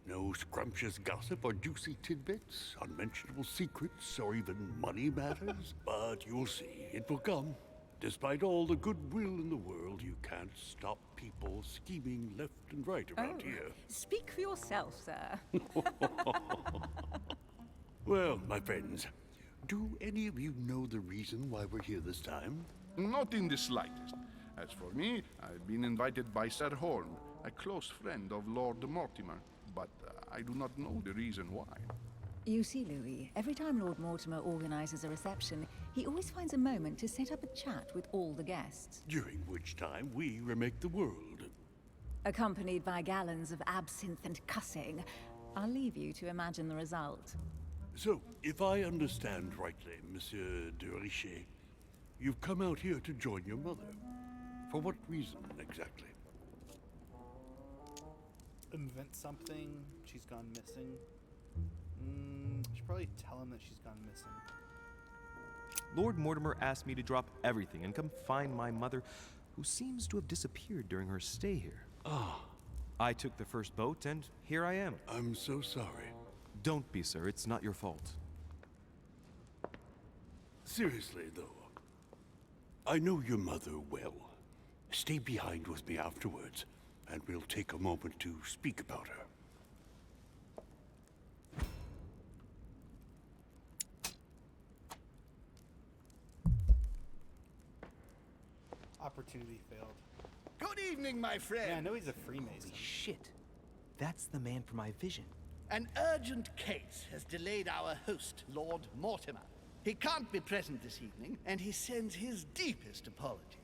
No scrumptious gossip or juicy tidbits, unmentionable secrets, or even money matters. But you'll see, it will come. Despite all the goodwill in the world, you can't stop people scheming left and right around here. Speak for yourself, sir. Well, my friends, do any of you know the reason why we're here this time? Not in the slightest. As for me, I've been invited by Sir Horn, a close friend of Lord Mortimer, but I do not know the reason why. You see, Louis, every time Lord Mortimer organizes a reception, he always finds a moment to set up a chat with all the guests. During which time we remake the world. Accompanied by gallons of absinthe and cussing. I'll leave you to imagine the result. So, if I understand rightly, Monsieur de Riche, you've come out here to join your mother. For what reason, exactly? Invent something. She's gone missing. I should probably tell him that she's gone missing. Lord Mortimer asked me to drop everything and come find my mother, who seems to have disappeared during her stay here. Ah, I took the first boat, and here I am. I'm so sorry. Don't be, sir. It's not your fault. Seriously, though, I know your mother well. Stay behind with me afterwards, and we'll take a moment to speak about her. Opportunity failed. Good evening, my friend. Yeah, I know he's a Freemason. Shit. That's the man from my vision. An urgent case has delayed our host, Lord Mortimer. He can't be present this evening, and he sends his deepest apologies.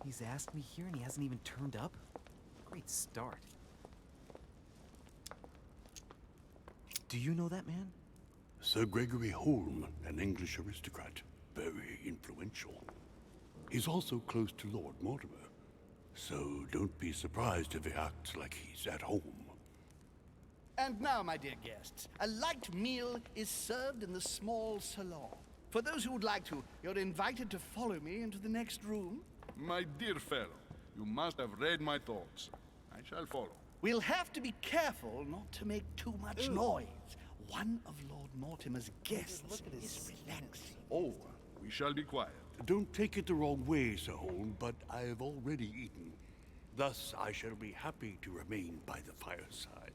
He's asked me here and he hasn't even turned up? Great start. Do you know that man? Sir Gregory Holm, an English aristocrat. Very influential. He's also close to Lord Mortimer. So don't be surprised if he acts like he's at home. And now, my dear guests, a light meal is served in the small salon. For those who would like to, you're invited to follow me into the next room. My dear fellow, you must have read my thoughts. I shall follow. We'll have to be careful not to make too much noise. One of Lord Mortimer's guests is relaxing. Oh, we shall be quiet. Don't take it the wrong way, Sir Holm, but I have already eaten. Thus, I shall be happy to remain by the fireside.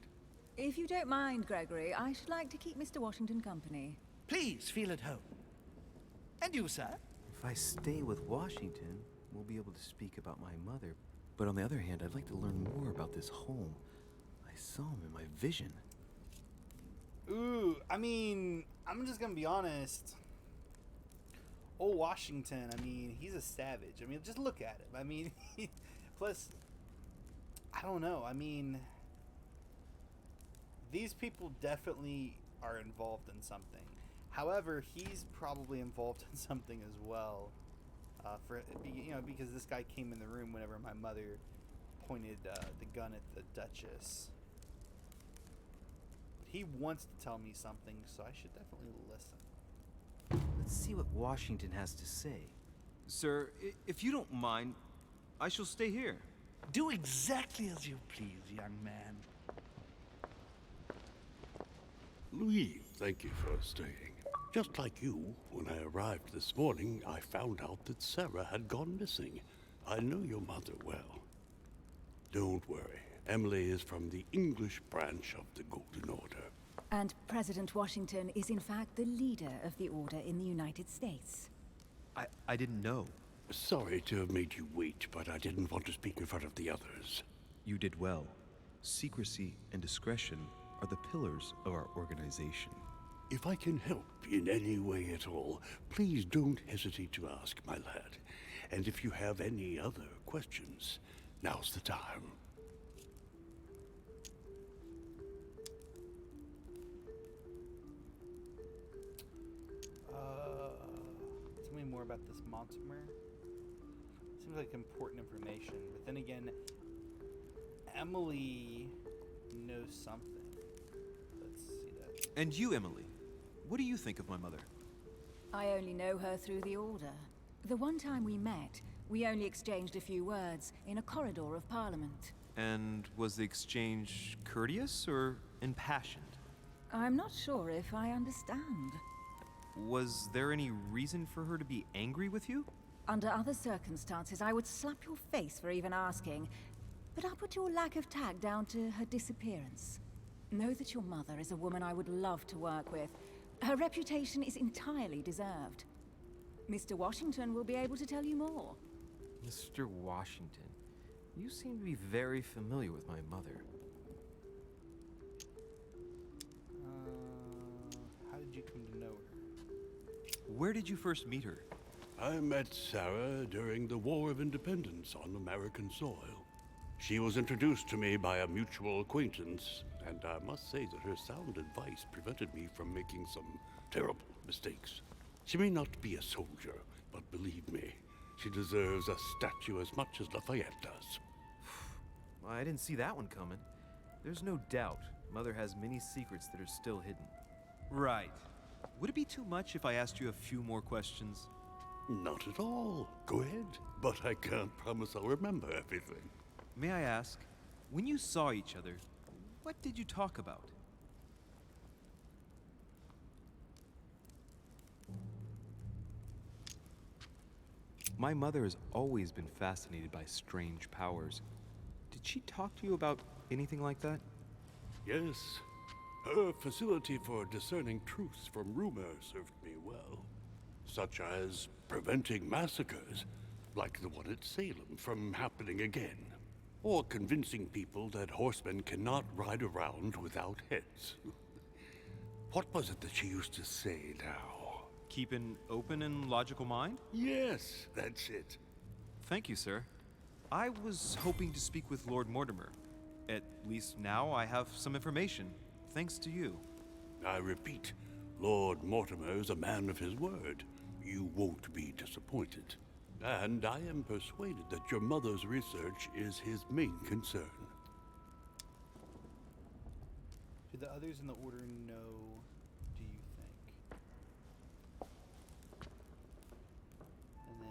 If you don't mind, Gregory, I should like to keep Mr. Washington company. Please feel at home. And you, sir? If I stay with Washington, we'll be able to speak about my mother. But on the other hand, I'd like to learn more about this home. I saw him in my vision. Ooh, I mean, I'm just gonna be honest. Old Washington, I mean, he's a savage. I mean, just look at him. I mean, plus, I don't know. I mean, these people definitely are involved in something. However, he's probably involved in something as well. Because this guy came in the room whenever my mother pointed the gun at the Duchess. He wants to tell me something, so I should definitely listen. Let's see what Washington has to say. Sir, if you don't mind, I shall stay here. Do exactly as you please, young man. Louis, thank you for staying. Just like you, when I arrived this morning, I found out that Sarah had gone missing. I know your mother well. Don't worry. Emily is from the English branch of the Golden Order. And President Washington is in fact the leader of the Order in the United States. I didn't know. Sorry to have made you wait, but I didn't want to speak in front of the others. You did well. Secrecy and discretion are the pillars of our organization. If I can help in any way at all, please don't hesitate to ask, my lad. And if you have any other questions, now's the time. Tell me more about this Mortimer. Seems like important information, but then again, Emily knows something. Let's see that. And you, Emily, what do you think of my mother? I only know her through the Order. The one time we met, we only exchanged a few words in a corridor of Parliament. And was the exchange courteous or impassioned? I'm not sure if I understand. Was there any reason for her to be angry with you? Under other circumstances, I would slap your face for even asking, but I'll put your lack of tact down to her disappearance. Know that your mother is a woman I would love to work with. Her reputation is entirely deserved. Mr. Washington will be able to tell you more. Mr. Washington, you seem to be very familiar with my mother. How did you come to know her? Where did you first meet her? I met Sarah during the War of Independence on American soil. She was introduced to me by a mutual acquaintance, and I must say that her sound advice prevented me from making some terrible mistakes. She may not be a soldier, but believe me, she deserves a statue as much as Lafayette does. Well, I didn't see that one coming. There's no doubt Mother has many secrets that are still hidden. Right. Would it be too much if I asked you a few more questions? Not at all. Go ahead. But I can't promise I'll remember everything. May I ask, when you saw each other, what did you talk about? My mother has always been fascinated by strange powers. Did she talk to you about anything like that? Yes. Her facility for discerning truths from rumor served me well. Such as preventing massacres, like the one at Salem, from happening again. Or convincing people that horsemen cannot ride around without heads. What was it that she used to say now? Keep an open and logical mind? Yes, that's it. Thank you, sir. I was hoping to speak with Lord Mortimer. At least now I have some information, thanks to you. I repeat, Lord Mortimer is a man of his word. You won't be disappointed. And I am persuaded that your mother's research is his main concern. Dude, the others in the order know, do you think? And then,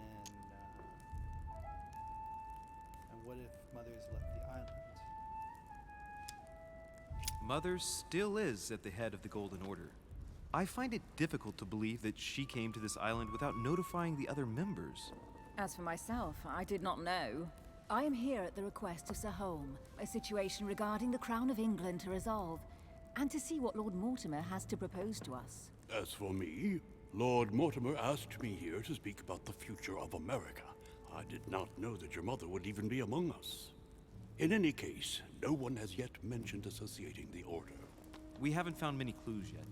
and what if Mother's left the island? Mother still is at the head of the Golden Order. I find it difficult to believe that she came to this island without notifying the other members. As for myself, I did not know. I am here at the request of Sir Holm, a situation regarding the Crown of England to resolve, and to see what Lord Mortimer has to propose to us. As for me, Lord Mortimer asked me here to speak about the future of America. I did not know that your mother would even be among us. In any case, no one has yet mentioned associating the Order. We haven't found many clues yet.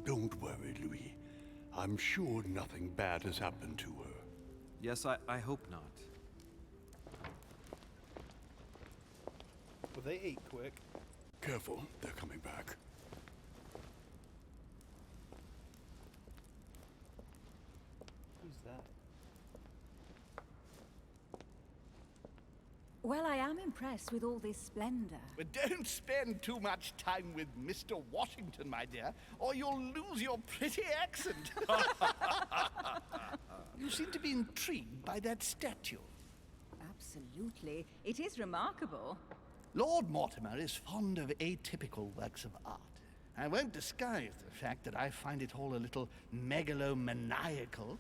Don't worry, Louis. I'm sure nothing bad has happened to her. Yes, I hope not. Well, they ate quick. Careful, they're coming back. Who's that? Well, I am impressed with all this splendor. But don't spend too much time with Mr. Washington, my dear, or you'll lose your pretty accent. You seem to be intrigued by that statue. Absolutely. It is remarkable. Lord Mortimer is fond of atypical works of art. I won't disguise the fact that I find it all a little megalomaniacal.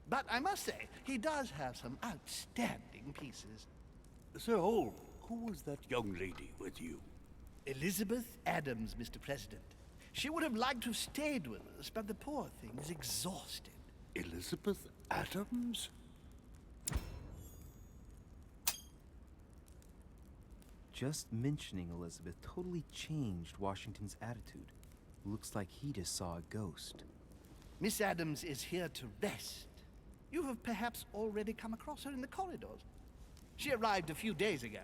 But I must say, he does have some outstanding pieces. Sir Holm, who was that young lady with you? Elizabeth Adams, Mr. President. She would have liked to have stayed with us, but the poor thing is exhausted. Elizabeth Adams? Just mentioning Elizabeth totally changed Washington's attitude. Looks like he just saw a ghost. Miss Adams is here to rest. You have perhaps already come across her in the corridors. She arrived a few days ago.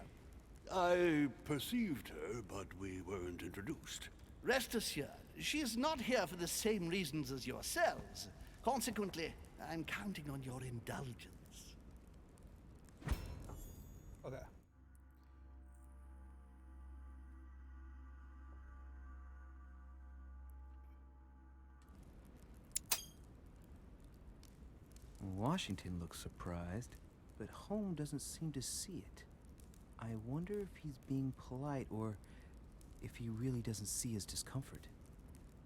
I perceived her, but we weren't introduced. Rest assured, she is not here for the same reasons as yourselves. Consequently, I'm counting on your indulgence. Okay. Washington looks surprised, but Holm doesn't seem to see it. I wonder if he's being polite or if he really doesn't see his discomfort.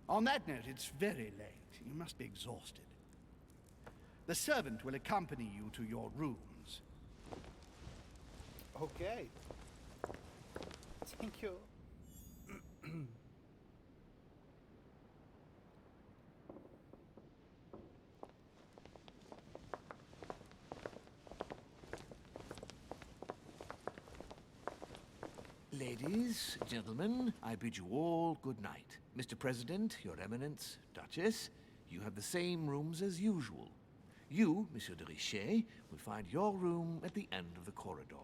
On that note, it's very late. You must be exhausted. The servant will accompany you to your rooms. Okay. Thank you. Ladies, gentlemen, I bid you all good night. Mr. President, Your Eminence, Duchess, you have the same rooms as usual. You, Monsieur de Richet, will find your room at the end of the corridor.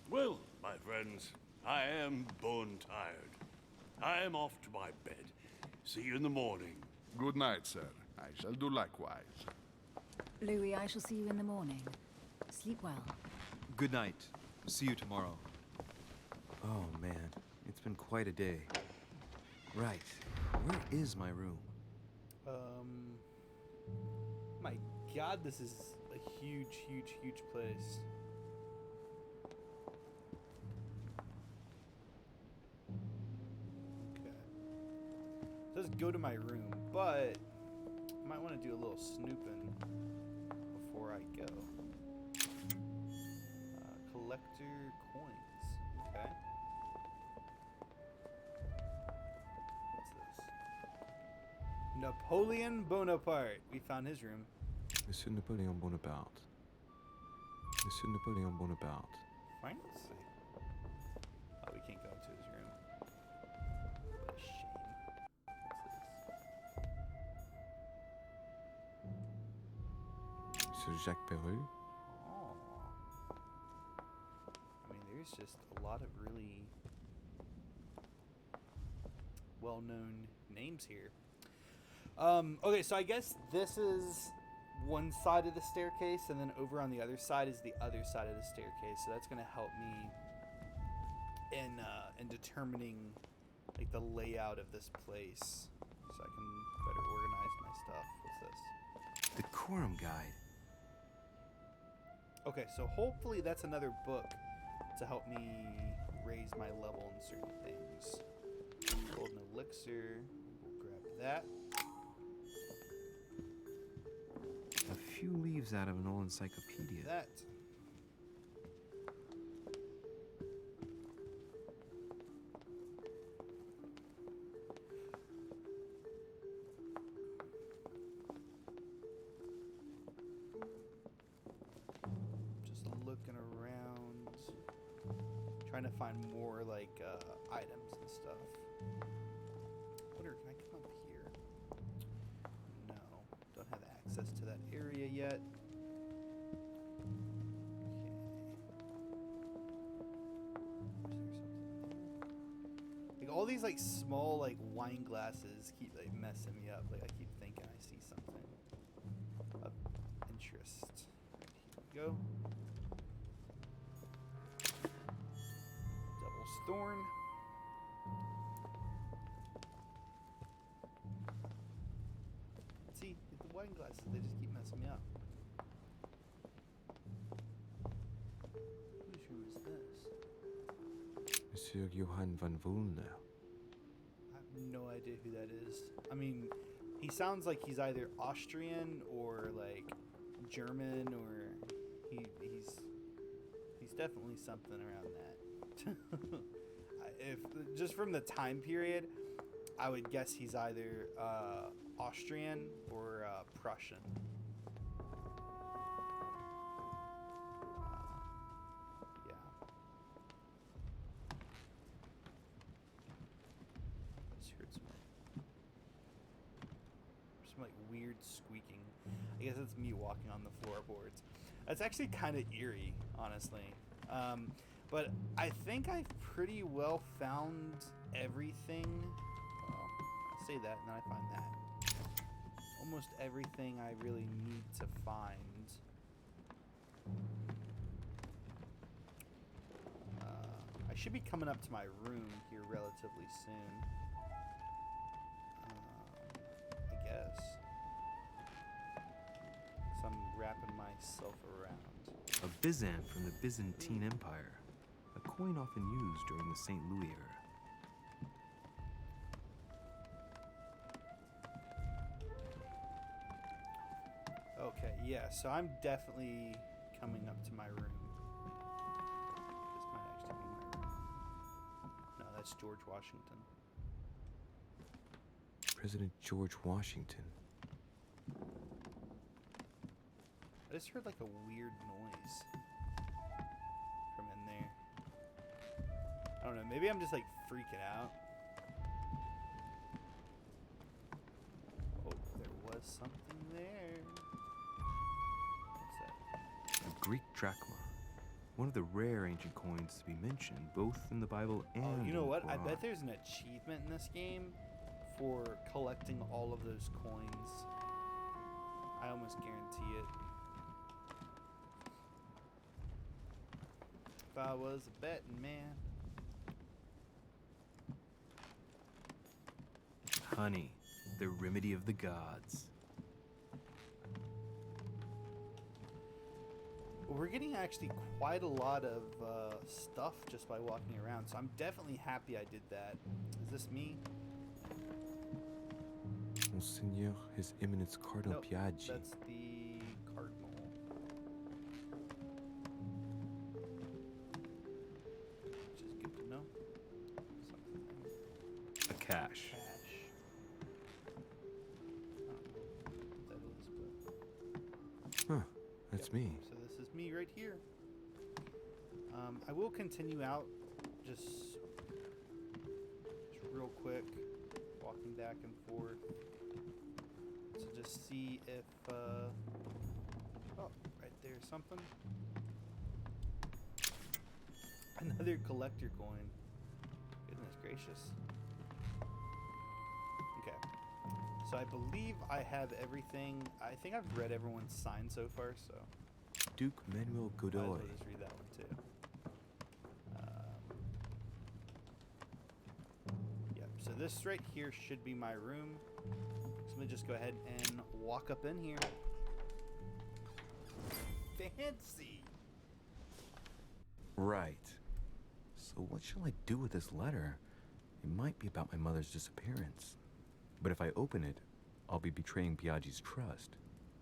Well, my friends, I am bone tired. I am off to my bed. See you in the morning. Good night, sir. I shall do likewise. Louis, I shall see you in the morning. Sleep well. Good night. See you tomorrow. Oh man, it's been quite a day. Right, where is my room? My God, this is a huge, huge, huge place. Okay. It says go to my room, but I might want to do a little snooping before I go. Collector coins. Okay. What's this? Napoleon Bonaparte. We found his room. Monsieur Napoleon Bonaparte. Monsieur Napoleon Bonaparte. Fancy. Oh, we can't go into his room. What a shame. What's this? Monsieur Jacques Perru. Oh. I mean, there's just a lot of really well-known names here. Okay, so I guess this is one side of the staircase, and then over on the other side is the other side of the staircase. So that's going to help me in determining like the layout of this place, so I can better organize my stuff. What's this? Decorum guide. Okay, so hopefully that's another book to help me raise my level in certain things. Golden elixir. We'll grab that. A few leaves out of an old encyclopedia. That. Just looking around, trying to find more like items and stuff. Wonder, can I come up here? No, don't have access to that area yet. Like all these like small like wine glasses keep like messing me up. Like I keep thinking I see something of interest. Here we go. Devil's Thorn. See, the wine glasses, they just keep messing me up. Who is this? Monsieur Johann van Vulner. I have no idea who that is. I mean, he sounds like he's either Austrian or like German, or he's definitely something around that. If just from the time period, I would guess he's either Austrian or Prussian. Yeah. Just heard some like weird squeaking. I guess it's me walking on the floorboards. That's actually kind of eerie, honestly. But I think I've pretty well found everything. Well, I say that and then I find that. Almost everything I really need to find. I should be coming up to my room here relatively soon. I guess. So I'm wrapping myself around. A Byzant from the Byzantine Empire. A coin often used during the St. Louis era. Okay, yeah, so I'm definitely coming up to my room. This might actually be my room. No, that's George Washington. President George Washington. I just heard like a weird noise from in there. I don't know, maybe I'm just like freaking out. Oh, there was something there. What's that? A Greek drachma. One of the rare ancient coins to be mentioned, both in the Bible and Oh, you know in the what? I Quran. bet there's an achievement in this game for collecting all of those coins. I almost guarantee it. If I was a betting man. Honey, the remedy of the gods. Well, we're getting actually quite a lot of stuff just by walking around, so I'm definitely happy I did that. Is this me? Monseigneur, His Eminence Cardinal Nope, Piaggi. that's the cardinal. Which is good to know. Something. A cache. Cash. I don't know what that is, but Huh, that's me. so this is me right here. I will continue out just real quick, walking back and forth to just see if oh, right there, something. Another collector coin. Goodness gracious. Okay. So I believe I have everything. I think I've read everyone's sign so far, so Duke Manuel might as well Godoy. just read that one too. Yep, so this right here should be my room. So let me just go ahead and walk up in here. Fancy! Right. So what shall I do with this letter? It might be about my mother's disappearance. But if I open it, I'll be betraying Biaggi's trust.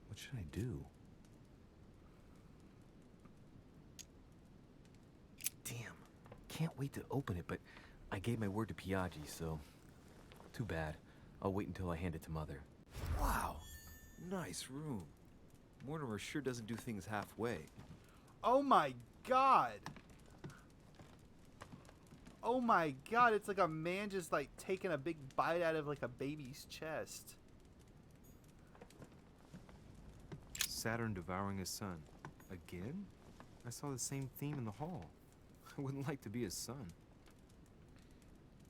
What should I do? Damn. Can't wait to open it, but I gave my word to Biaggi, so... Too bad. I'll wait until I hand it to Mother. Wow! Nice room. Mortimer sure doesn't do things halfway. Oh my god! Oh my god, it's like a man just like taking a big bite out of like a baby's chest. Saturn devouring his son. Again? I saw the same theme in the hall. I wouldn't like to be his son.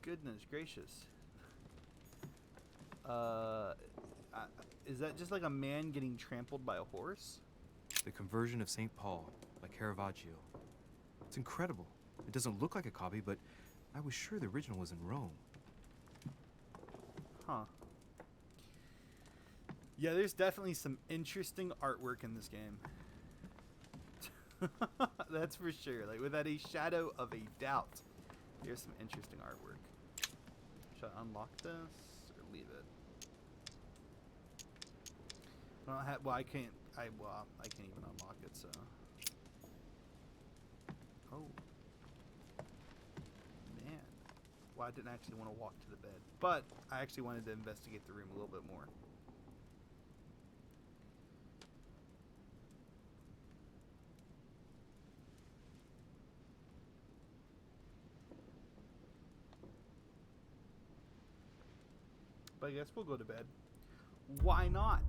Goodness gracious. Is that just like a man getting trampled by a horse? The Conversion of St. Paul by Caravaggio. It's incredible. It doesn't look like a copy, but I was sure the original was in Rome. Huh. Yeah, there's definitely some interesting artwork in this game. That's for sure. Like, without a shadow of a doubt, there's some interesting artwork. Should I unlock this or leave it? I don't have. Well, I can't. I can't even unlock it. So. Oh. Man. Well, I didn't actually want to walk to the bed, but I actually wanted to investigate the room a little bit more. But I guess we'll go to bed. Why not?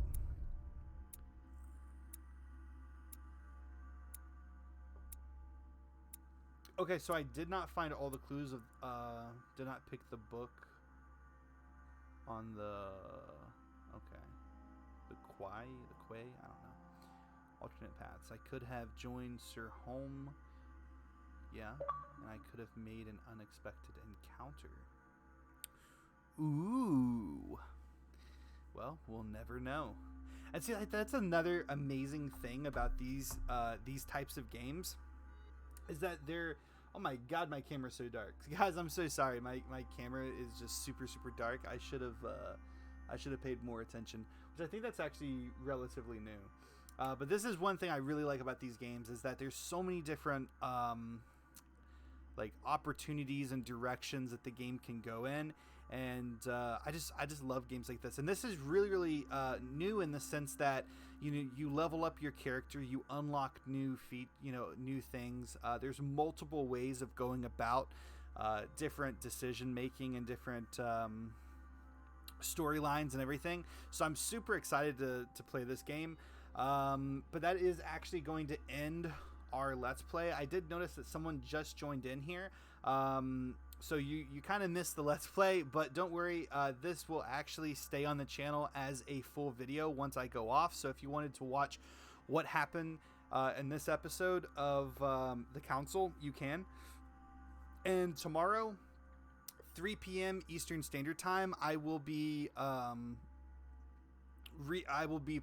Okay, so I did not find all the clues of, did not pick the book on the, okay, the quay, I don't know, alternate paths. I could have joined Sir Home, yeah, and I could have made an unexpected encounter. Ooh, well, we'll never know. And see, like, that's another amazing thing about these types of games. Is that they're, oh my god, my camera's so dark. Guys, I'm so sorry. My camera is just super dark. I should have paid more attention, which I think that's actually relatively new. But this is one thing I really like about these games, is that there's so many different like opportunities and directions that the game can go in. And I just love games like this. And this is really new in the sense that you level up your character, you unlock new new things. There's multiple ways of going about different decision making and different storylines and everything. So I'm super excited to play this game. But that is actually going to end our Let's Play. I did notice that someone just joined in here. So you kind of missed the Let's Play, but don't worry, this will actually stay on the channel as a full video once I go off. So if you wanted to watch what happened in this episode of The Council, you can. And tomorrow, 3 p.m. Eastern Standard Time, I will be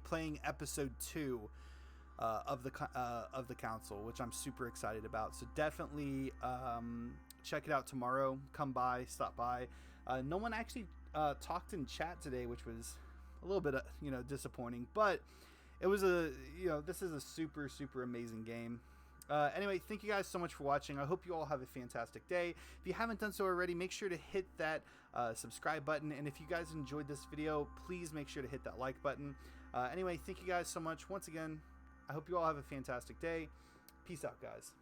playing episode 2 of the Council, which I'm super excited about. So definitely check it out tomorrow. Come by, stop by. No one actually talked in chat today, which was a little bit disappointing, but it was this is a super amazing game. Anyway, thank you guys so much for watching. I hope you all have a fantastic day. If you haven't done so already, make sure to hit that subscribe button, and if you guys enjoyed this video, please make sure to hit that like button. Anyway, thank you guys so much once again. I hope you all have a fantastic day. Peace out, guys.